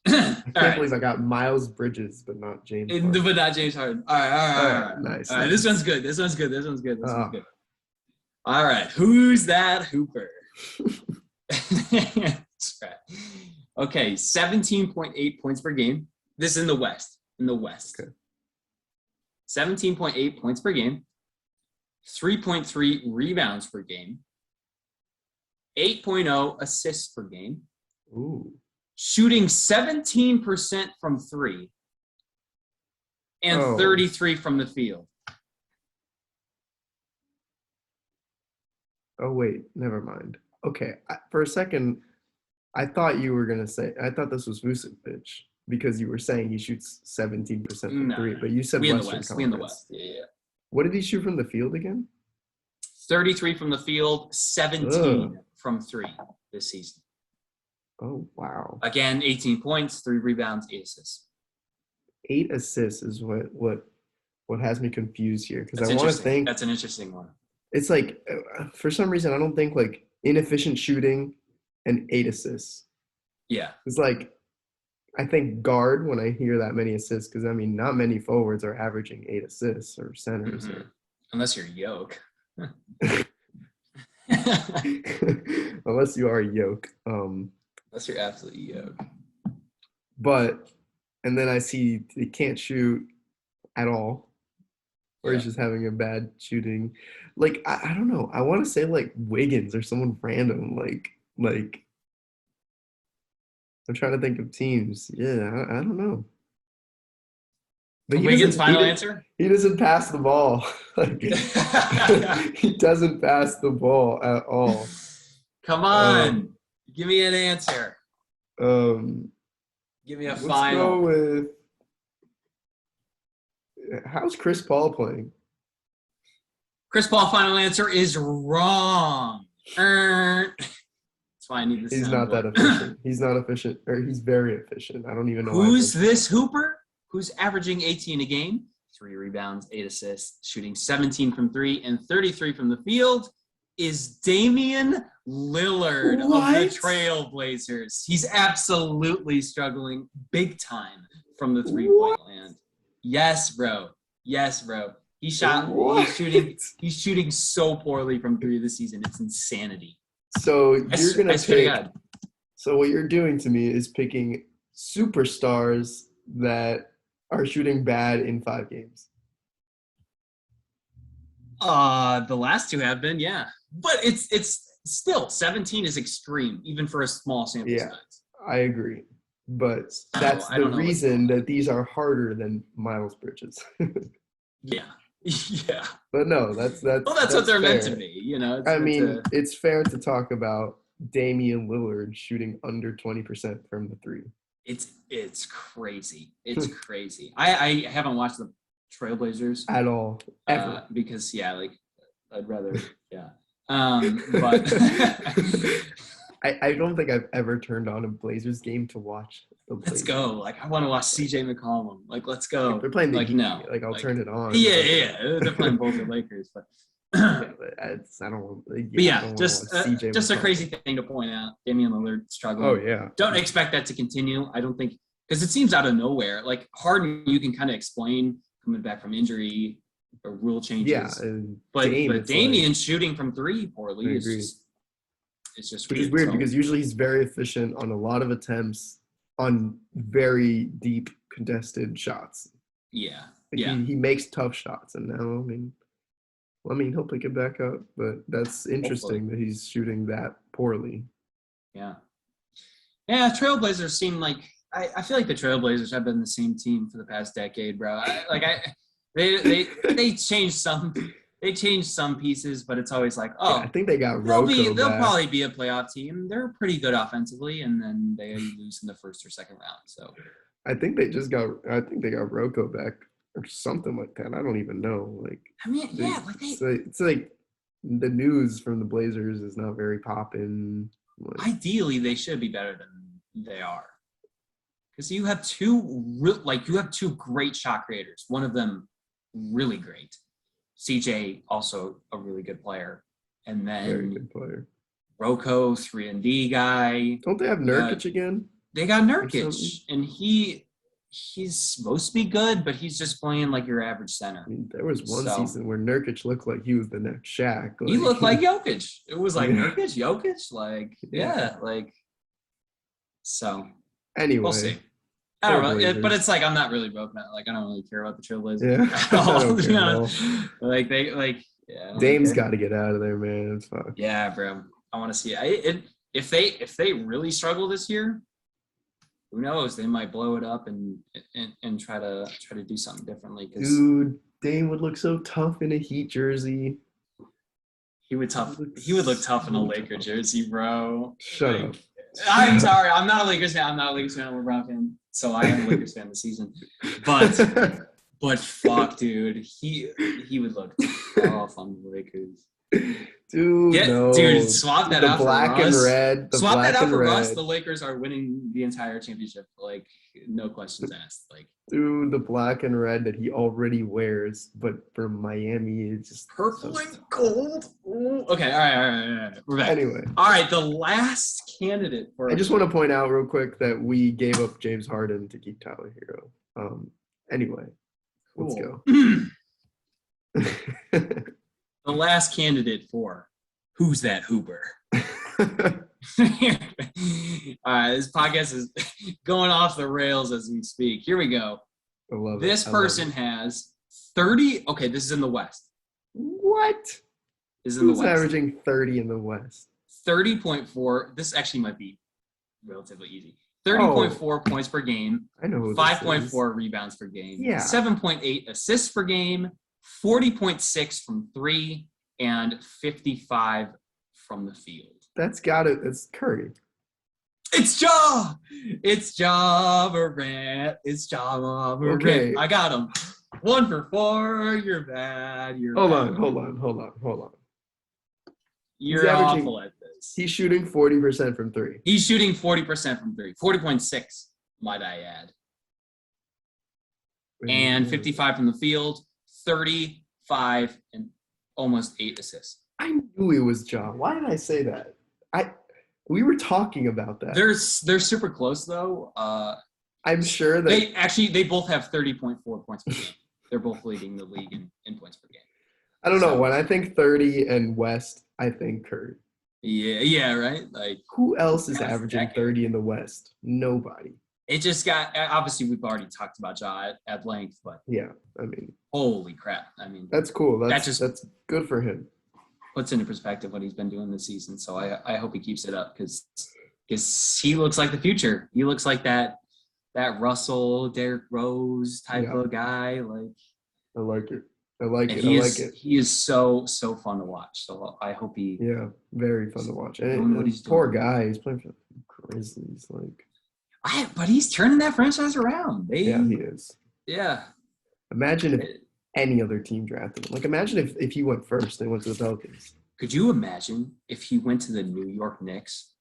Speaker 2: I can't believe I got Miles Bridges, but not James Harden.
Speaker 1: But not James Harden. All right.
Speaker 2: Nice.
Speaker 1: All right, this one's good. All right, who's that Hooper? That's right. Okay, 17.8 points per game. This is in the West. Okay. 17.8 points per game. 3.3 rebounds per game. 8.0 assists per game.
Speaker 2: Ooh.
Speaker 1: Shooting 17% from 3 and 33 from the field.
Speaker 2: Oh, wait, never mind. Okay, for a second, I thought you were going to say, I thought this was Vucevic, because you were saying he shoots 17% from 3, but you said Western Conference.
Speaker 1: We in the West, yeah.
Speaker 2: What did he shoot from the field again?
Speaker 1: 33 from the field, 17 from 3 this season.
Speaker 2: Oh, wow.
Speaker 1: Again, 18 points, 3 rebounds, 8 assists.
Speaker 2: 8 assists is what has me confused here, because I want to think
Speaker 1: that's an interesting one.
Speaker 2: It's like, for some reason, I don't think like inefficient shooting and 8 assists.
Speaker 1: Yeah.
Speaker 2: It's like, I think guard when I hear that many assists, because I mean, not many forwards are averaging 8 assists or centers.
Speaker 1: Unless you're Yoke.
Speaker 2: Unless you are Yoke.
Speaker 1: Unless you're absolutely Yoke.
Speaker 2: And then I see he can't shoot at all. Or he's just having a bad shooting. Like, I don't know. I want to say like Wiggins or someone random. Like I'm trying to think of teams. Yeah, I don't know.
Speaker 1: But Wiggins' final answer?
Speaker 2: He doesn't pass the ball. He doesn't pass the ball at all.
Speaker 1: Come on. Give me an answer. Give me a final.
Speaker 2: Let's go with... How's Chris Paul playing?
Speaker 1: Chris Paul final answer is wrong. That's why I need this.
Speaker 2: He's not that efficient. He's not efficient, or he's very efficient. I don't even know.
Speaker 1: Who's this Hooper? Who's averaging 18 a game, 3 rebounds, 8 assists, shooting 17 from 3 and 33 from the field, is Damian Lillard of the Trailblazers. He's absolutely struggling big time from the 3-point land. Yes, bro. He's shooting so poorly from 3 this season. It's insanity.
Speaker 2: So you're going to pick. So what you're doing to me is picking superstars that are shooting bad in 5 games?
Speaker 1: The last 2 have been, yeah. But it's still 17 is extreme, even for a small sample size.
Speaker 2: I agree. But
Speaker 1: So,
Speaker 2: that's
Speaker 1: I
Speaker 2: the
Speaker 1: don't know
Speaker 2: reason that these are harder than Miles Bridges.
Speaker 1: Yeah. Yeah.
Speaker 2: But no, that's
Speaker 1: Well, that's what they're
Speaker 2: fair.
Speaker 1: meant to be, you know.
Speaker 2: It's fair to talk about Damian Lillard shooting under 20% from the 3.
Speaker 1: It's crazy. It's crazy. I haven't watched the Trailblazers
Speaker 2: At all, ever.
Speaker 1: because like I'd rather but
Speaker 2: I don't think I've ever turned on a Blazers game to watch the Blazers.
Speaker 1: Let's go. Like I want to watch CJ McCollum. Like let's go.
Speaker 2: If they're playing the
Speaker 1: like
Speaker 2: Heat,
Speaker 1: no.
Speaker 2: like I'll turn it on.
Speaker 1: Yeah. They're playing both the Lakers, but
Speaker 2: I don't.
Speaker 1: just a crazy thing to point out. Damian Lillard struggling.
Speaker 2: Oh yeah. Don't
Speaker 1: expect that to continue. I don't think because it seems out of nowhere. Like Harden, you can kind of explain coming back from injury or rule changes.
Speaker 2: Yeah,
Speaker 1: but Damian shooting from 3 poorly is just
Speaker 2: which is weird because usually he's very efficient on a lot of attempts on very deep contested shots.
Speaker 1: Yeah.
Speaker 2: He makes tough shots, and now he'll pick it back up, but that's interesting that he's shooting that poorly.
Speaker 1: Yeah. Trailblazers seem like I feel like the Trailblazers have been the same team for the past decade, bro. They changed some. They changed some pieces, but it's always like,
Speaker 2: I think they got Rocco
Speaker 1: they'll probably be a playoff team. They're pretty good offensively, and then they lose in the first or second round. So
Speaker 2: I think they got Rocco back or something like that. I don't even know. It's like the news from the Blazers is not very popping.
Speaker 1: Ideally, they should be better than they are, because you have two great shot creators. One of them really great. CJ also a really good player, and then
Speaker 2: very good player.
Speaker 1: Rocco 3-and-D guy.
Speaker 2: Don't they have Nurkic again?
Speaker 1: They got Nurkic, and he's supposed to be good, but he's just playing like your average center.
Speaker 2: There was one season where Nurkic looked like he was the next Shaq.
Speaker 1: He looked like Jokic. It was like Nurkic, Jokic, so.
Speaker 2: Anyway,
Speaker 1: we'll see. I don't know, but it's like I'm not really broken. Like I don't really care about the Trailblazers at all.
Speaker 2: Dame's got to get out of there, man. Fuck.
Speaker 1: Yeah, bro. I want to see it. If they really struggle this year, who knows? They might blow it up and try to do something differently.
Speaker 2: Dude, Dame would look so tough in a Heat jersey.
Speaker 1: He would look tough in a Laker jersey, bro.
Speaker 2: Shut up.
Speaker 1: I'm sorry. I'm not a Lakers fan. I'm not a Lakers fan. I'm a LeBron fan. So I am a Lakers fan this season. But fuck, dude. He would look tough on the Lakers.
Speaker 2: Dude,
Speaker 1: swap that out for
Speaker 2: black and red.
Speaker 1: Swap that out for Russ. The Lakers are winning the entire championship. Like, no questions asked. Like,
Speaker 2: dude, the black and red that he already wears, but from Miami, it's just
Speaker 1: purple and gold. Ooh. Okay, all right. We're back.
Speaker 2: Anyway,
Speaker 1: all right. The last candidate for.
Speaker 2: I just want to point out real quick that we gave up James Harden to keep Tyler Hero. Anyway, let's go.
Speaker 1: The last candidate for Who's That Hooper? This podcast is going off the rails as we speak. Here we go.
Speaker 2: I love it.
Speaker 1: This person has 30. Okay, this is in the West.
Speaker 2: What?
Speaker 1: This is in the West.
Speaker 2: Who's averaging 30 in the West?
Speaker 1: 30.4. This actually might be relatively easy. 30.4 points per game.
Speaker 2: I know.
Speaker 1: 5.4 rebounds per game.
Speaker 2: Yeah.
Speaker 1: 7.8 assists per game. 40.6 from 3 and 55 from the field.
Speaker 2: That's got it. It's Curry.
Speaker 1: It's Ja Morant. It's Ja Morant.
Speaker 2: Okay.
Speaker 1: I got him. 1 for 4. You're bad.
Speaker 2: Hold on.
Speaker 1: You're awful at this.
Speaker 2: He's shooting 40% from 3.
Speaker 1: He's shooting 40% from 3. 40.6, might I add. And 55 from the field. 35 and almost 8 assists.
Speaker 2: I knew it was Ja. Why did I say that? We were talking about that.
Speaker 1: They're super close though.
Speaker 2: I'm sure that
Speaker 1: they both have 30.4 points per game. They're both leading the league in points per game.
Speaker 2: I don't know. When I think 30 and West, I think Curry.
Speaker 1: Yeah, right. Like
Speaker 2: who else is averaging 30 in the West? Nobody.
Speaker 1: it just got, obviously we've already talked about Ja at length, but
Speaker 2: Yeah, I mean,
Speaker 1: holy crap. I mean,
Speaker 2: that's cool.
Speaker 1: that's
Speaker 2: good for him.
Speaker 1: Puts into perspective what he's been doing this season. So I hope he keeps it up because he looks like the future. He looks like that Russell, Derrick Rose type of guy. Like,
Speaker 2: I like it. I like it.
Speaker 1: He is so fun to watch. So I hope he.
Speaker 2: Yeah, very fun to watch.
Speaker 1: And what he's
Speaker 2: poor
Speaker 1: doing.
Speaker 2: guy, he's playing for the Grizzlies. Like,
Speaker 1: but he's turning that franchise around.
Speaker 2: Yeah, he is.
Speaker 1: Yeah.
Speaker 2: Imagine if any other team drafted him. Like, imagine if he went first and went to the Pelicans.
Speaker 1: Could you imagine if he went to the New York Knicks?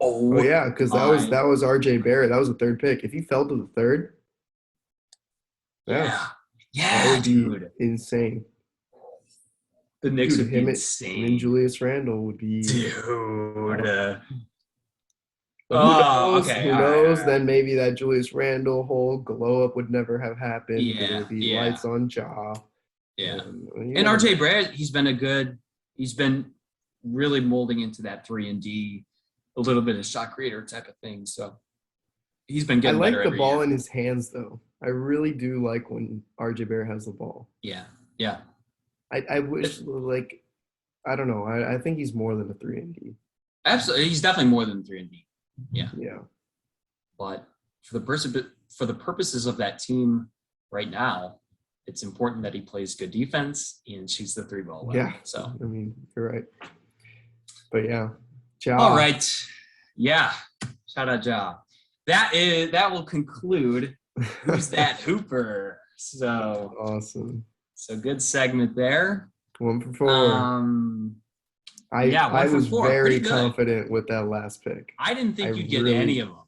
Speaker 2: Oh yeah, because that was RJ Barrett. That was the third pick. If he fell to the third,
Speaker 1: yeah,
Speaker 2: that would
Speaker 1: dude,
Speaker 2: be insane.
Speaker 1: The Knicks would be insane.
Speaker 2: And Julius Randle would be
Speaker 1: dude.
Speaker 2: Who knows? Right. Then maybe that Julius Randle whole glow up would never have happened.
Speaker 1: Yeah,
Speaker 2: it would be lights on Ja.
Speaker 1: Yeah, and RJ Barrett, he's been really molding into that 3-and-D, a little bit of shot creator type of thing. So he's been getting better.
Speaker 2: I like the ball in his hands, though. I really do like when RJ Barrett has the ball.
Speaker 1: Yeah.
Speaker 2: I wish, like, I don't know. I think he's more than a 3-and-D.
Speaker 1: Absolutely, he's definitely more than 3-and-D. Yeah. But for the purposes of that team right now, it's important that he plays good defense and shoots the 3-ball well.
Speaker 2: Yeah.
Speaker 1: So
Speaker 2: I mean, you're right. But yeah. Ja.
Speaker 1: All right. Yeah. Shout out Ja. That will conclude Who's That Hooper. So
Speaker 2: awesome.
Speaker 1: So good segment there.
Speaker 2: 1 for 4. I was very confident with that last pick.
Speaker 1: I didn't think you'd get any of them.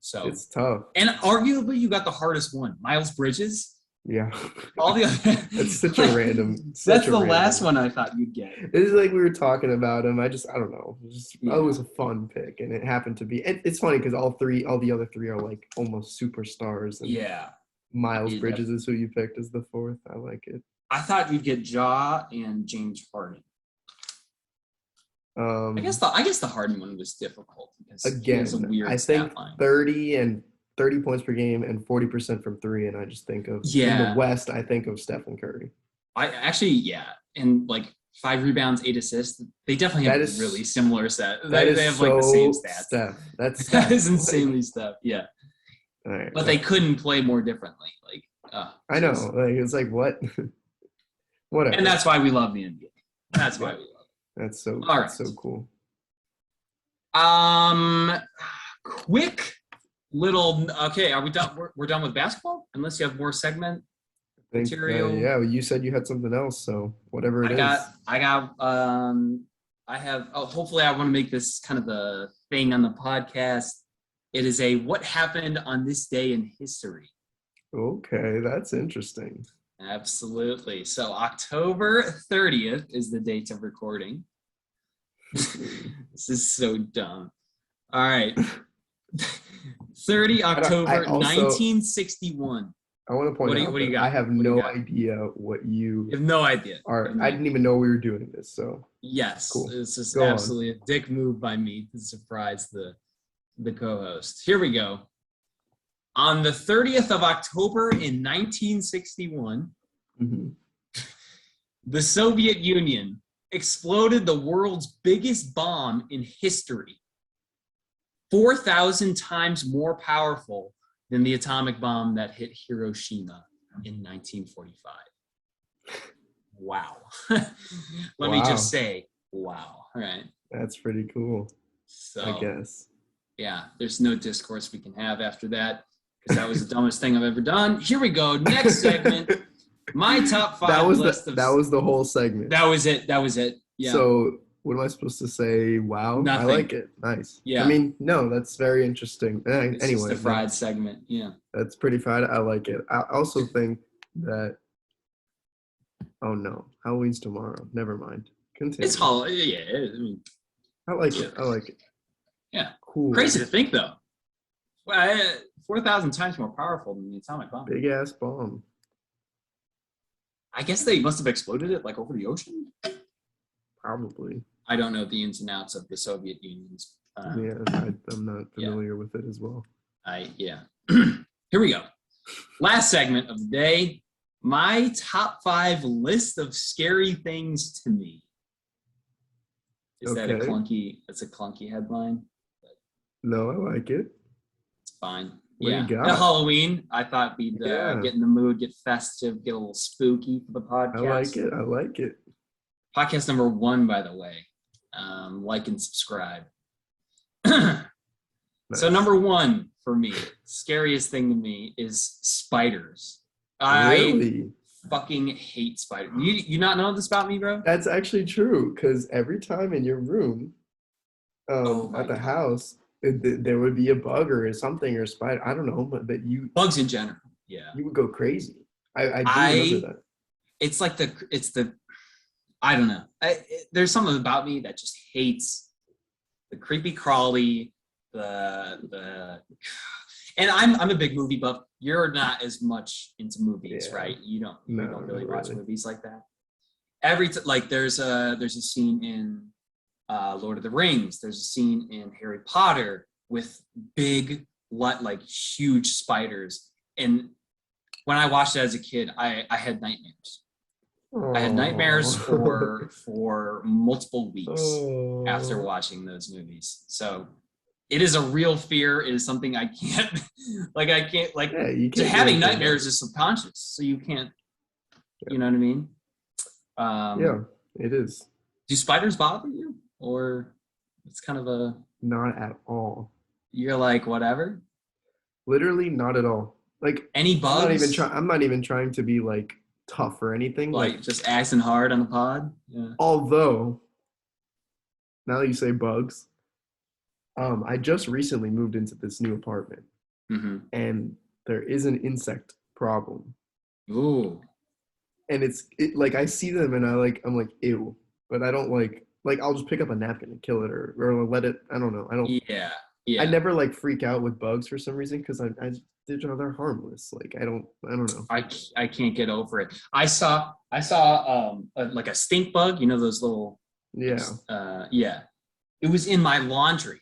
Speaker 1: So
Speaker 2: it's tough.
Speaker 1: And arguably, you got the hardest one, Miles Bridges.
Speaker 2: Yeah.
Speaker 1: All the other.
Speaker 2: That's such a random.
Speaker 1: That's the last one I thought you'd get.
Speaker 2: It's like we were talking about him. I don't know. It was a fun pick, and it happened to be. It's funny because all the other three are like almost superstars. And Miles Bridges is who you picked as the fourth. I like it.
Speaker 1: I thought you'd get Ja and James Harden. I guess the Harden one was difficult because
Speaker 2: again,
Speaker 1: a weird
Speaker 2: I think 30 points per game and 40% from three, and I just think of in the West. I think of Stephen Curry.
Speaker 1: I actually and like 5 rebounds, 8 assists. They definitely have really similar stats. They have like the same stats.
Speaker 2: That
Speaker 1: is insanely Steph. Yeah.
Speaker 2: All right,
Speaker 1: but they couldn't play more differently. Like
Speaker 2: I know. Like it's like what? Whatever.
Speaker 1: And that's why we love the NBA. That's why we love it.
Speaker 2: That's so cool.
Speaker 1: Quick little. Okay, are we done? We're done with basketball. Unless you have more segment material.
Speaker 2: Yeah, you said you had something else. So whatever it is.
Speaker 1: I have. Hopefully, I want to make this kind of a thing on the podcast. It is a what happened on this day in history.
Speaker 2: Okay, that's interesting.
Speaker 1: Absolutely. So October 30th is the date of recording. This is so dumb. All right. 30 October 1961.
Speaker 2: I want to point out
Speaker 1: what do you got?
Speaker 2: I have no idea what you
Speaker 1: have no idea.
Speaker 2: I didn't even know we were doing this. So
Speaker 1: yes,
Speaker 2: cool.
Speaker 1: This is absolutely a dick move by me to surprise the co-host. Here we go. On the 30th of October in 1961, the Soviet Union exploded the world's biggest bomb in history, 4,000 times more powerful than the atomic bomb that hit Hiroshima in 1945. Wow. Let me just say, wow. All right.
Speaker 2: That's pretty cool.
Speaker 1: So,
Speaker 2: I guess.
Speaker 1: Yeah, there's no discourse we can have after that. Because that was the dumbest thing I've ever done. Here we go. Next segment. My top 5 list.
Speaker 2: That was the whole segment.
Speaker 1: That was it. Yeah.
Speaker 2: So what am I supposed to say? Wow.
Speaker 1: Nothing.
Speaker 2: I like it. Nice.
Speaker 1: Yeah.
Speaker 2: I mean, no, that's very interesting.
Speaker 1: It's
Speaker 2: anyway.
Speaker 1: Just the fried segment. Yeah.
Speaker 2: That's pretty fried. I like it. I also think that. Oh no, Halloween's tomorrow. Never mind. Continue.
Speaker 1: It's Halloween. Yeah.
Speaker 2: I like it.
Speaker 1: Yeah.
Speaker 2: Cool.
Speaker 1: Crazy to think though. Well, 4,000 times more powerful than the atomic bomb.
Speaker 2: Big ass bomb.
Speaker 1: I guess they must have exploded it like over the ocean.
Speaker 2: Probably.
Speaker 1: I don't know the ins and outs of the Soviet Union's
Speaker 2: I'm not familiar with it as well.
Speaker 1: Here we go. Last segment of the day. My top 5 list of scary things to me. Is that a clunky? That's a clunky headline.
Speaker 2: No, I like it.
Speaker 1: It's fine.
Speaker 2: What do you got?
Speaker 1: Halloween. I thought we'd get in the mood, get festive, get a little spooky for the podcast.
Speaker 2: I like it.
Speaker 1: Podcast number 1, by the way. Like and subscribe. Nice. So number 1 for me, scariest thing to me is spiders.
Speaker 2: Really?
Speaker 1: I fucking hate spiders. You not know this about me, bro?
Speaker 2: That's actually true, because every time in your room at the house, there would be a bug or something or a spider. I don't know, but
Speaker 1: bugs in general. Yeah,
Speaker 2: you would go crazy. I do remember that.
Speaker 1: It's like I don't know. There's something about me that just hates the creepy crawly, and I'm a big movie buff. You're not as much into movies, right? You don't really watch movies like that. There's a scene in Lord of the Rings. There's a scene in Harry Potter with big, like huge spiders. And when I watched it as a kid, I had nightmares. I had nightmares for multiple weeks after watching those movies. So it is a real fear. It is something I can't, having nightmares is subconscious. So you can't, you know what I mean?
Speaker 2: Yeah, it is.
Speaker 1: Do spiders bother you? Or it's kind of
Speaker 2: not at all.
Speaker 1: You're like, whatever?
Speaker 2: Literally not at all. Like
Speaker 1: any bugs?
Speaker 2: I'm not even trying to be like tough or anything.
Speaker 1: Like just acting hard on the pod? Yeah.
Speaker 2: Although, now that you say bugs, I just recently moved into this new apartment.
Speaker 1: Mm-hmm.
Speaker 2: And there is an insect problem.
Speaker 1: Ooh.
Speaker 2: And like I see them and I'm like, ew. But I don't like I'll just pick up a napkin and kill it or let it. I don't know.
Speaker 1: Yeah.
Speaker 2: I never like freak out with bugs for some reason because they're harmless. Like I don't know.
Speaker 1: I can't get over it. I saw like a stink bug. You know those little.
Speaker 2: Yeah.
Speaker 1: Yeah. It was in my laundry.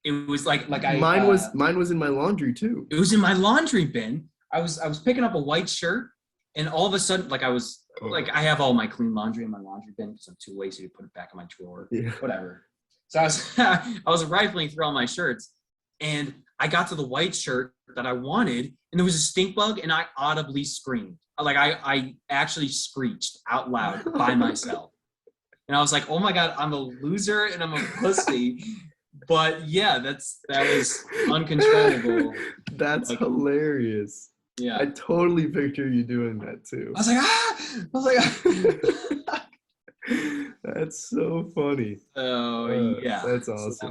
Speaker 1: It was like
Speaker 2: mine was in my laundry too.
Speaker 1: It was in my laundry bin. I was picking up a white shirt, and all of a sudden, I have all my clean laundry in my laundry bin because I'm too lazy to put it back in my drawer.
Speaker 2: Yeah.
Speaker 1: Whatever. So I was rifling through all my shirts, and I got to the white shirt that I wanted, and there was a stink bug, and I audibly screamed. I actually screeched out loud by myself. And I was like, oh my God, I'm a loser and I'm a pussy. But yeah, that was uncontrollable.
Speaker 2: That's hilarious.
Speaker 1: Yeah.
Speaker 2: I totally picture you doing that too.
Speaker 1: I was like, ah!
Speaker 2: That's so funny.
Speaker 1: Oh yeah.
Speaker 2: That's awesome.
Speaker 1: So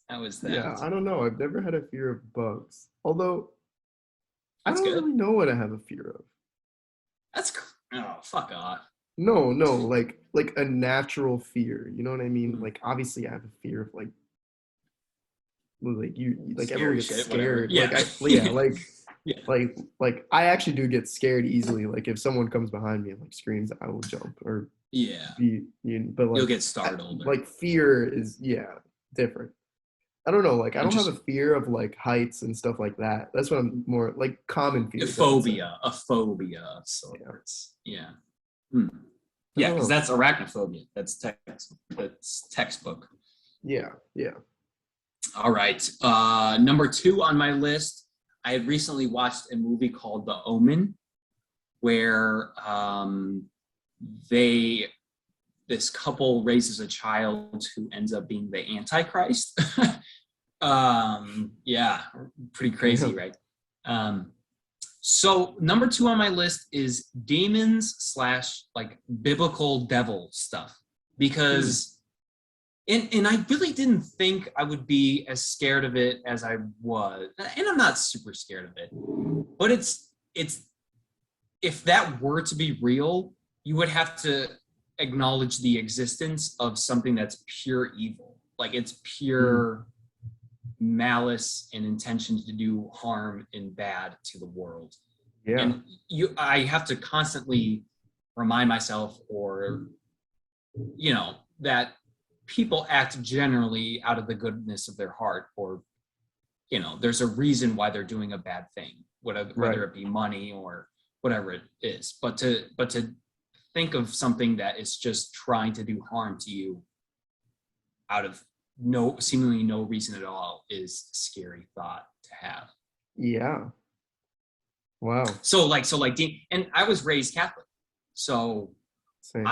Speaker 1: that was that.
Speaker 2: Yeah, I don't know. I've never had a fear of bugs. Although
Speaker 1: that's
Speaker 2: I don't
Speaker 1: good.
Speaker 2: really know what I have a fear of.
Speaker 1: Fuck off.
Speaker 2: No, like a natural fear. You know what I mean? Mm-hmm. Like obviously I have a fear of like everyone gets scared.
Speaker 1: Yeah.
Speaker 2: Like I actually do get scared easily. Like if someone comes behind me and like screams, I will jump or but like
Speaker 1: you'll get startled.
Speaker 2: Like fear is different. I don't know. Like I don't have a fear of like heights and stuff like that. That's what I'm more like common fear.
Speaker 1: A phobia of sorts. Yeah. Yeah, because that's arachnophobia. That's textbook.
Speaker 2: Yeah.
Speaker 1: All right. Number 2 on my list, I had recently watched a movie called The Omen, where this couple raises a child who ends up being the Antichrist. Yeah, pretty crazy, right? So number 2 on my list is demons / like biblical devil stuff, because and I really didn't think I would be as scared of it as I was, and I'm not super scared of it, but it's if that were to be real, you would have to acknowledge the existence of something that's pure evil, like it's pure malice and intention to do harm and bad to the world.
Speaker 2: Yeah.
Speaker 1: And I have to constantly remind myself, or that people act generally out of the goodness of their heart, or there's a reason why they're doing a bad thing, whether it be money or whatever it is. But to think of something that is just trying to do harm to you out of seemingly no reason at all is a scary thought to have.
Speaker 2: Yeah. Wow.
Speaker 1: So and I was raised Catholic. So
Speaker 2: Same.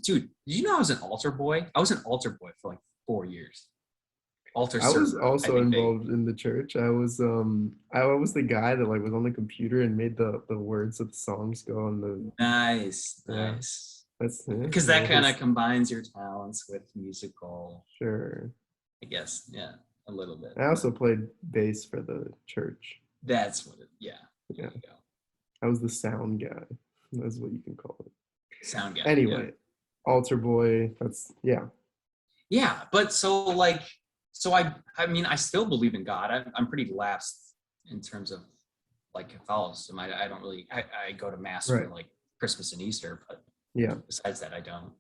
Speaker 1: Dude, did you know I was an altar boy? I was an altar boy for like 4 years. Altar
Speaker 2: I was
Speaker 1: server,
Speaker 2: also involved in the church. I was the guy that like was on the computer and made the words of the songs go on the.
Speaker 1: Nice. That's because that kind of combines your talents with musical.
Speaker 2: Sure.
Speaker 1: I guess, yeah, a little bit.
Speaker 2: I also played bass for the church.
Speaker 1: That's what it. Yeah.
Speaker 2: Yeah.
Speaker 1: There you go.
Speaker 2: I was the sound guy. That's what you can call it.
Speaker 1: Sound guy.
Speaker 2: Anyway, altar boy. That's yeah.
Speaker 1: Yeah, but so I mean, I still believe in God. I'm pretty lapsed in terms of like Catholicism. I don't really. I go to mass for like Christmas and Easter, but
Speaker 2: yeah.
Speaker 1: Besides that, I don't.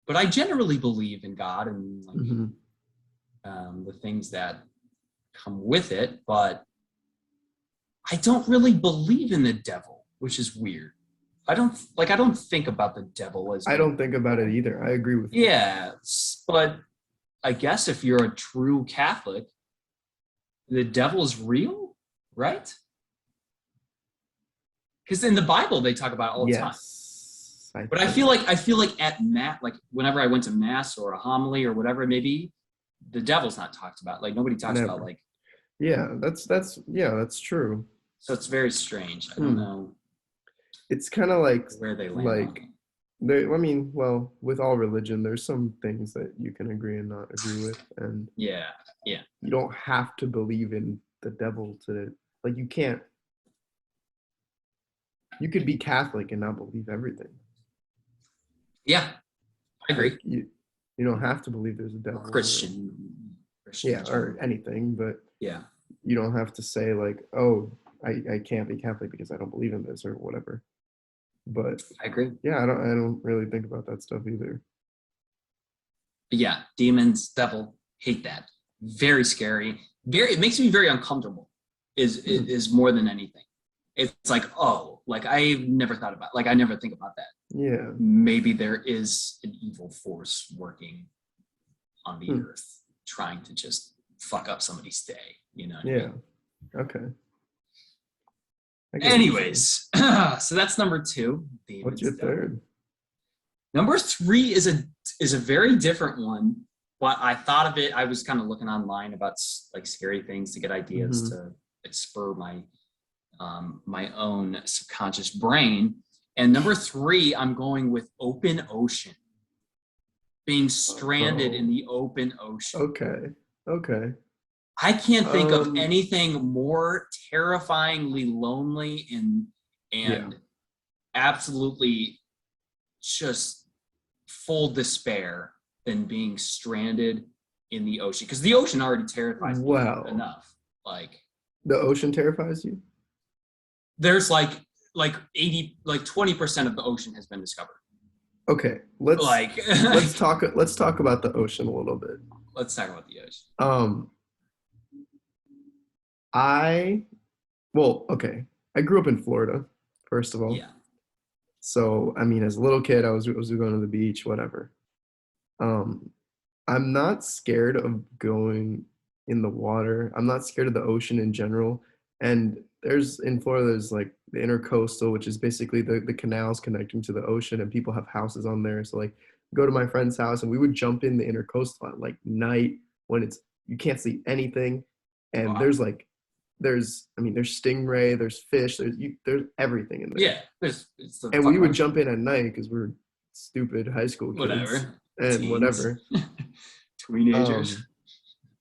Speaker 1: But I generally believe in God and like the things that come with it, but I don't really believe in the devil, which is weird. I don't think about the devil as.
Speaker 2: I don't think about it either. I agree with you.
Speaker 1: Yeah, but I guess if you're a true Catholic, the devil's real, right? Because in the Bible they talk about it all the time. But I feel like at mass, like whenever I went to mass or a homily or whatever it may be, the devil's not talked about. Like nobody talks about like.
Speaker 2: Yeah, that's true.
Speaker 1: So it's very strange. I don't know.
Speaker 2: It's kind of like
Speaker 1: where they land.
Speaker 2: I mean, well, with all religion, there's some things that you can agree and not agree with, and
Speaker 1: yeah,
Speaker 2: you don't have to believe in the devil to like. You can't. You could be Catholic and not believe everything.
Speaker 1: Yeah, I agree.
Speaker 2: Like you don't have to believe there's a devil.
Speaker 1: Christian
Speaker 2: or anything, but
Speaker 1: yeah,
Speaker 2: you don't have to say like, oh, I can't be Catholic because I don't believe in this or whatever. But
Speaker 1: I agree.
Speaker 2: Yeah, I don't really think about that stuff either.
Speaker 1: But yeah, demons, devil, hate that. Very scary. It makes me very uncomfortable. Is more than anything. It's like, oh, like I've never thought about, like I never think about that.
Speaker 2: Yeah.
Speaker 1: Maybe there is an evil force working on the earth, trying to just fuck up somebody's day. You know?
Speaker 2: Yeah. Okay.
Speaker 1: Anyways, so that's number 2.
Speaker 2: What's your third?
Speaker 1: Number 3 is a very different one. But I thought of it. I was kind of looking online about like scary things to get ideas to spur my my own subconscious brain. And number 3, I'm going with open ocean. Being stranded in the open ocean.
Speaker 2: Okay.
Speaker 1: I can't think of anything more terrifyingly lonely and absolutely just full despair than being stranded in the ocean. Because the ocean already terrifies me enough. Like
Speaker 2: the ocean terrifies you?
Speaker 1: There's like 20% of the ocean has been discovered.
Speaker 2: Okay, let's talk about the ocean a little bit.
Speaker 1: Let's talk about the ocean.
Speaker 2: I grew up in Florida, first of all.
Speaker 1: Yeah.
Speaker 2: So, I mean, as a little kid, I was going to the beach, whatever. I'm not scared of going in the water. I'm not scared of the ocean in general. And in Florida, there's like the intercoastal, which is basically the canals connecting to the ocean, and people have houses on there. So like go to my friend's house and we would jump in the intercoastal at like night when you can't see anything. And there's stingray, there's fish, there's everything in there.
Speaker 1: Yeah.
Speaker 2: And we would jump in at night because we're stupid high school kids.
Speaker 1: Whatever.
Speaker 2: And
Speaker 1: Teens.
Speaker 2: Whatever.
Speaker 1: Teenagers.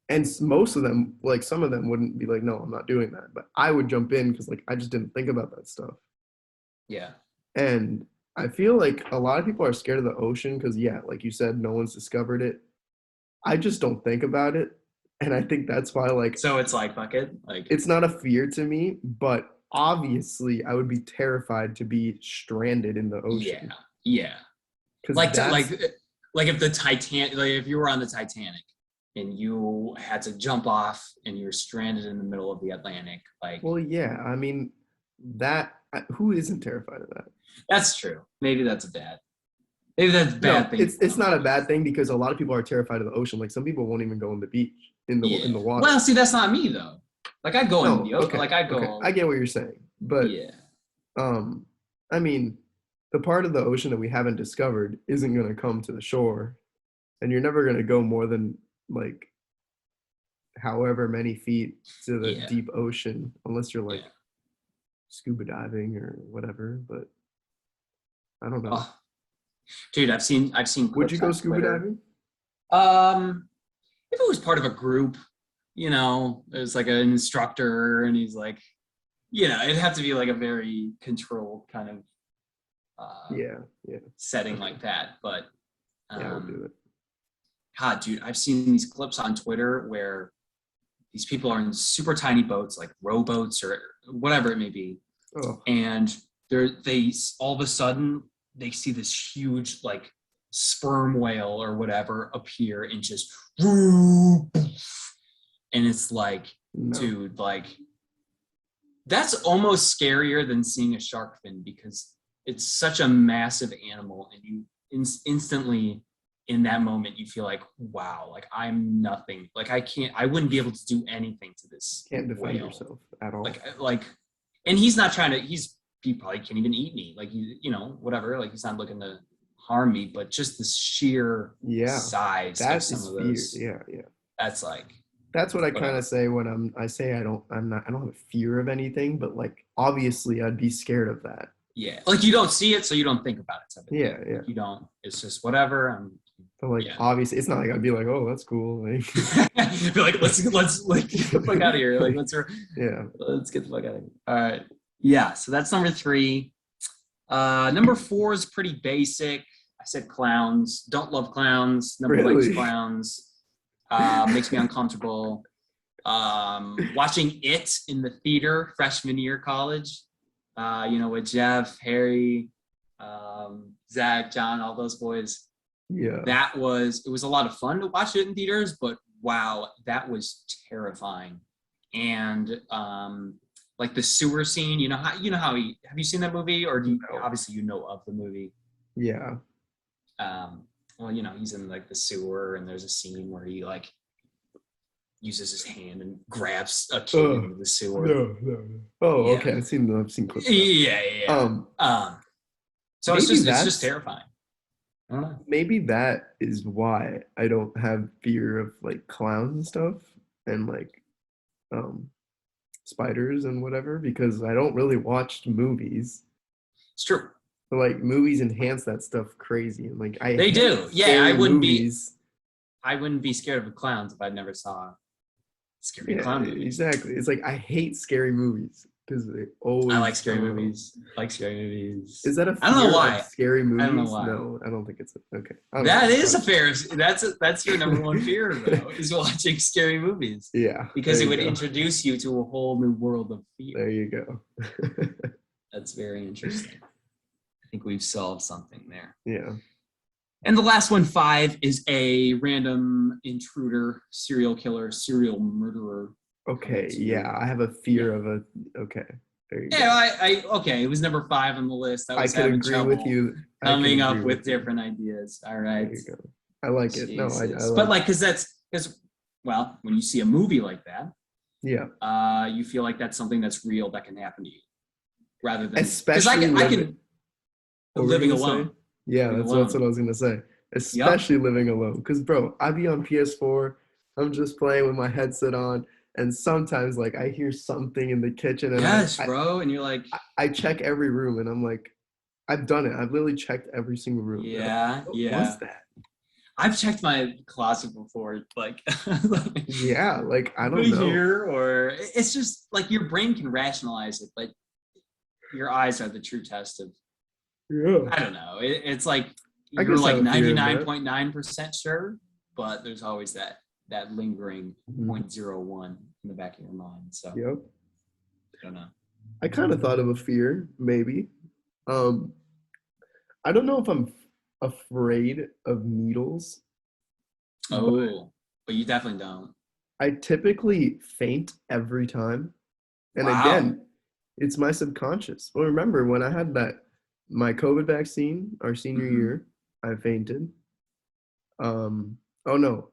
Speaker 2: And most of them, like some of them wouldn't be like, no, I'm not doing that. But I would jump in because like I just didn't think about that stuff.
Speaker 1: Yeah.
Speaker 2: And I feel like a lot of people are scared of the ocean because, yeah, like you said, no one's discovered it. I just don't think about it. And I think that's why, like...
Speaker 1: So it's like, bucket? Like,
Speaker 2: it's not a fear to me, but obviously I would be terrified to be stranded in the ocean.
Speaker 1: Yeah. Like like if the Titanic, like if you were on the Titanic and you had to jump off and you're stranded in the middle of the Atlantic, like.
Speaker 2: Well, yeah. I mean, who isn't terrified of that?
Speaker 1: That's true. Maybe that's a bad. Maybe that's a bad thing.
Speaker 2: It's not a bad thing because a lot of people are terrified of the ocean. Like some people won't even go on the beach in the water.
Speaker 1: Well, see, that's not me though. Like I'd go in the ocean.
Speaker 2: Okay,
Speaker 1: like I'd go.
Speaker 2: Okay. I get what you're saying, but
Speaker 1: yeah.
Speaker 2: I mean, the part of the ocean that we haven't discovered isn't going to come to the shore, and you're never going to go more than like however many feet to the deep ocean unless you're like scuba diving or whatever. But I don't know.
Speaker 1: Oh. Dude, I've seen.
Speaker 2: Would you go scuba diving?
Speaker 1: If it was part of a group, you know, there's like an instructor, and he's like, you know, it'd have to be like a very controlled kind of setting like that. But
Speaker 2: I'll do it.
Speaker 1: God, dude, I've seen these clips on Twitter where these people are in super tiny boats, like rowboats or whatever it may be, and they all of a sudden they see this huge like sperm whale or whatever appear and just, and it's like, dude, like that's almost scarier than seeing a shark fin because it's such a massive animal, and you instantly in that moment you feel like, wow, like I'm nothing, like I wouldn't be able to do anything to this.
Speaker 2: Can't defend yourself at all.
Speaker 1: Like, and he's not trying to. He probably can't even eat me. Like you know, whatever. Like he's not looking to harm me, but just the sheer size of some of those.
Speaker 2: Yeah.
Speaker 1: That's like.
Speaker 2: That's what I kind of say when I say I don't have a fear of anything, but like obviously I'd be scared of that.
Speaker 1: Yeah, like you don't see it, so you don't think about it.
Speaker 2: Yeah.
Speaker 1: You don't. It's just whatever.
Speaker 2: But like obviously, it's not like I'd be like, oh, that's cool. Like,
Speaker 1: be like, let's like get the fuck out of here. Like let's get the fuck out of here. All right. Yeah. So that's number 3. Number 4 is pretty basic. I said clowns. Don't love clowns. Never likes clowns. Makes me uncomfortable. Watching it in the theater freshman year college. You know, with Jeff, Harry, Zach, John, all those boys.
Speaker 2: Yeah.
Speaker 1: It was a lot of fun to watch it in theaters, but wow, that was terrifying. And like the sewer scene, have you seen that movie, or obviously you know of the movie?
Speaker 2: Yeah.
Speaker 1: Well, you know, he's in like the sewer, and there's a scene where he like uses his hand and grabs a kid into the sewer.
Speaker 2: No. Oh, yeah. Okay. I've seen clips.
Speaker 1: Yeah. So it's just terrifying. I don't know.
Speaker 2: Maybe that is why I don't have fear of like clowns and stuff, and like spiders and whatever, because I don't really watch movies.
Speaker 1: It's true.
Speaker 2: But like movies enhance that stuff crazy, and like
Speaker 1: they do. Yeah, I wouldn't be scared of clowns if I never saw a scary clown movie.
Speaker 2: Exactly. It's like I hate scary movies because they always.
Speaker 1: I like scary movies.
Speaker 2: Is that a fear?
Speaker 1: I don't know why.
Speaker 2: Of scary movies?
Speaker 1: I don't know why.
Speaker 2: No, I don't think it's okay.
Speaker 1: That is a fair. That's your number one fear though, is watching scary movies.
Speaker 2: Yeah.
Speaker 1: Because it would introduce you to a whole new world of fear.
Speaker 2: There you go.
Speaker 1: That's very interesting. I think we've solved something there.
Speaker 2: Yeah.
Speaker 1: And the last one, 5, is a random intruder, serial killer, serial murderer.
Speaker 2: Okay, yeah, I have a fear of a. Okay, there you go.
Speaker 1: Yeah, okay, it was number 5 on the list. I could
Speaker 2: agree with you.
Speaker 1: Coming up with different ideas. All right.
Speaker 2: There you go. I like it. No, I like
Speaker 1: but like, because when you see a movie like that, you feel like that's something that's real that can happen to you, rather than
Speaker 2: especially
Speaker 1: I can living alone.
Speaker 2: Yeah, that's what I was gonna say. Especially living alone, because bro, I be on PS4. I'm just playing with my headset on, and sometimes like I hear something in the kitchen, and
Speaker 1: bro, and you're like,
Speaker 2: I check every room, and I'm like, I've done it. I've literally checked every single room.
Speaker 1: Yeah,
Speaker 2: What's that?
Speaker 1: I've checked my closet before, like
Speaker 2: like I don't know.
Speaker 1: Here, or it's just like your brain can rationalize it, but your eyes are the true test of.
Speaker 2: Yeah.
Speaker 1: I don't know. It's like you're like 99.9% sure, but there's always that lingering 0.01 in the back of your mind. So
Speaker 2: yep.
Speaker 1: I don't know.
Speaker 2: I kind of thought of a fear, maybe. I don't know if I'm afraid of needles.
Speaker 1: Oh, but you definitely don't.
Speaker 2: I typically faint every time. And
Speaker 1: Wow.
Speaker 2: again, it's my subconscious. Well, remember when I had my COVID vaccine our senior year, I fainted. Oh no,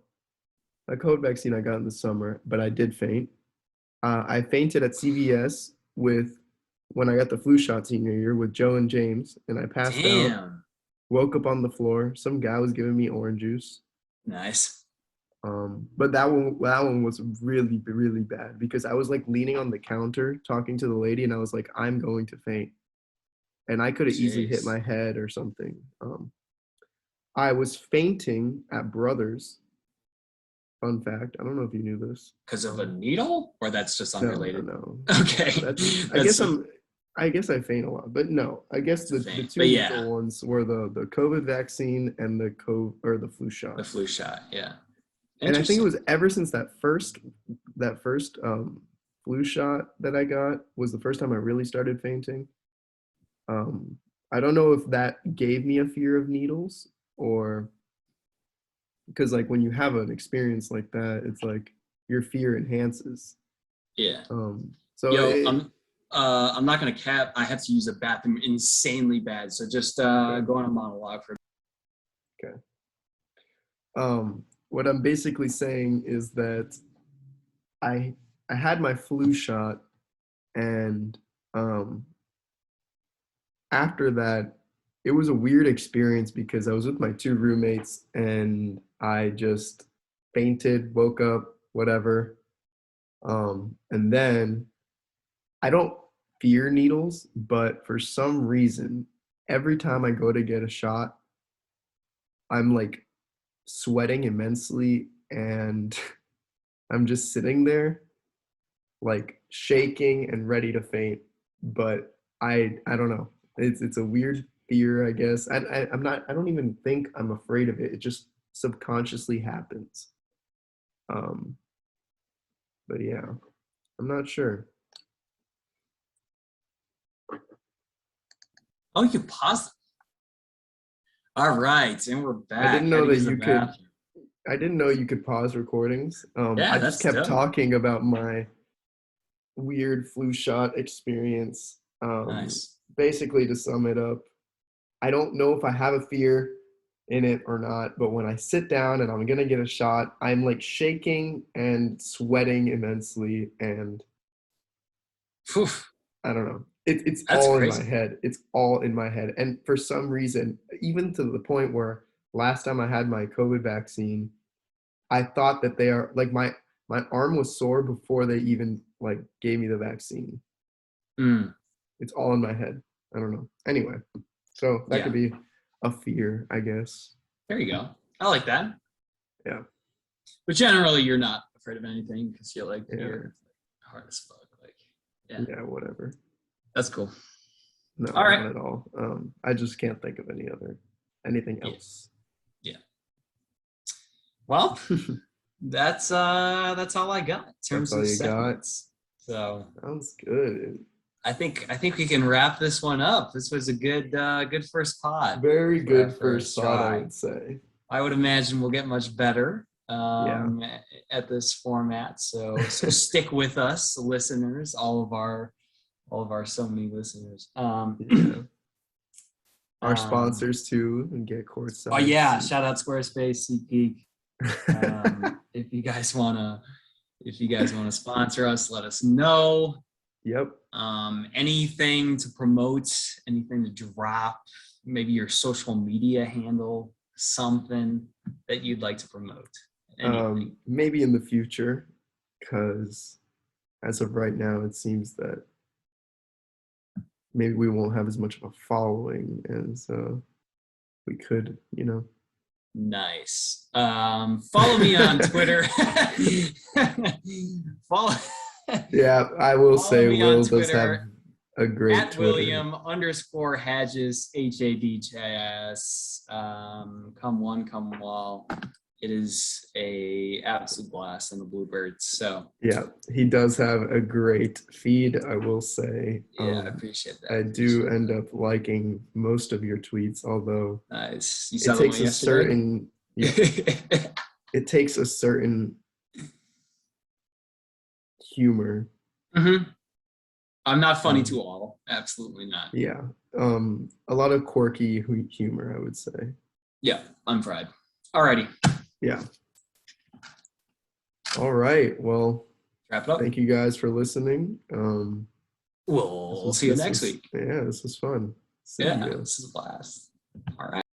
Speaker 2: my COVID vaccine I got in the summer, but I did faint. I fainted at CVS when I got the flu shot senior year with Joe and James, and I passed out,
Speaker 1: Damn.
Speaker 2: woke up on the floor. Some guy was giving me orange juice.
Speaker 1: Nice.
Speaker 2: But that one was really, really bad because I was like leaning on the counter talking to the lady, and I was like, I'm going to faint, and I could have easily hit my head or something. I was fainting at Brothers. Fun fact. I don't know if you knew this.
Speaker 1: Because of a needle, or that's just unrelated?
Speaker 2: No.
Speaker 1: Okay.
Speaker 2: I guess I faint a lot, but no. I guess the two lethal ones were the COVID vaccine and the flu shot.
Speaker 1: The flu shot, yeah.
Speaker 2: And I think it was ever since that first flu shot that I got was the first time I really started fainting. I don't know if that gave me a fear of needles or because like when you have an experience like that, it's like your fear enhances.
Speaker 1: Yeah.
Speaker 2: So
Speaker 1: I'm not gonna cap. I have to use a bathroom insanely bad, so just go on a monologue for.
Speaker 2: Okay. What I'm basically saying is that I had my flu shot, and after that, it was a weird experience because I was with my two roommates and I just fainted, woke up, whatever. And then I don't fear needles, but for some reason, every time I go to get a shot, I'm like sweating immensely and I'm just sitting there like shaking and ready to faint. But I don't know. It's a weird fear, I guess. I don't even think I'm afraid of it. It just subconsciously happens. But yeah, I'm not sure.
Speaker 1: Oh, you paused. All right, and we're back.
Speaker 2: I didn't know you could pause recordings. I just kept talking about my weird flu shot experience.
Speaker 1: Nice.
Speaker 2: Basically, to sum it up, I don't know if I have a fear in it or not, but when I sit down and I'm gonna get a shot, I'm like shaking and sweating immensely, and I don't know. It's all crazy. In my head. It's all in my head, and for some reason, even to the point where last time I had my COVID vaccine, I thought that they are like my arm was sore before they even like gave me the vaccine. It's all in my head. I don't know. Anyway, so that could be a fear, I guess.
Speaker 1: There you go. I like that.
Speaker 2: Yeah.
Speaker 1: But generally, you're not afraid of anything because you're like you're hard as fuck. Like,
Speaker 2: yeah, whatever.
Speaker 1: That's cool.
Speaker 2: No, all right. Not at all. I just can't think of anything else.
Speaker 1: Yeah. Well, that's all I got in terms of segments. So
Speaker 2: sounds good.
Speaker 1: I think we can wrap this one up. This was a good first pod.
Speaker 2: Very good first pod, I would say.
Speaker 1: I would imagine we'll get much better at this format. So stick with us, listeners, all of our so many listeners.
Speaker 2: Our sponsors too, and get courtside.
Speaker 1: Oh yeah, shout out Squarespace, SeatGeek. If you guys wanna sponsor us, let us know.
Speaker 2: Yep.
Speaker 1: Anything to promote, anything to drop, maybe your social media handle, something that you'd like to promote.
Speaker 2: Maybe in the future, because as of right now, it seems that maybe we won't have as much of a following as we could,
Speaker 1: Nice. Follow me on Twitter.
Speaker 2: Yeah, I will say Will does have a great
Speaker 1: at
Speaker 2: Twitter.
Speaker 1: William_Hadjis, HADJIS. Come one, come all. it is a absolute blast on the Bluebirds. So
Speaker 2: Yeah, he does have a great feed, I will say.
Speaker 1: yeah, I appreciate that.
Speaker 2: I do end up liking most of your tweets, although
Speaker 1: nice. You
Speaker 2: it
Speaker 1: saw
Speaker 2: takes
Speaker 1: one
Speaker 2: a
Speaker 1: yesterday?
Speaker 2: certain it takes a certain humor.
Speaker 1: Mm-hmm. I'm not funny to all. Absolutely not.
Speaker 2: Yeah. A lot of quirky humor, I would say.
Speaker 1: Yeah, I'm fried. Alrighty.
Speaker 2: Yeah. All right. Well,
Speaker 1: wrap it up.
Speaker 2: Thank you guys for listening.
Speaker 1: We'll see you next week.
Speaker 2: Yeah, this was fun.
Speaker 1: Yeah, this is a blast. All right.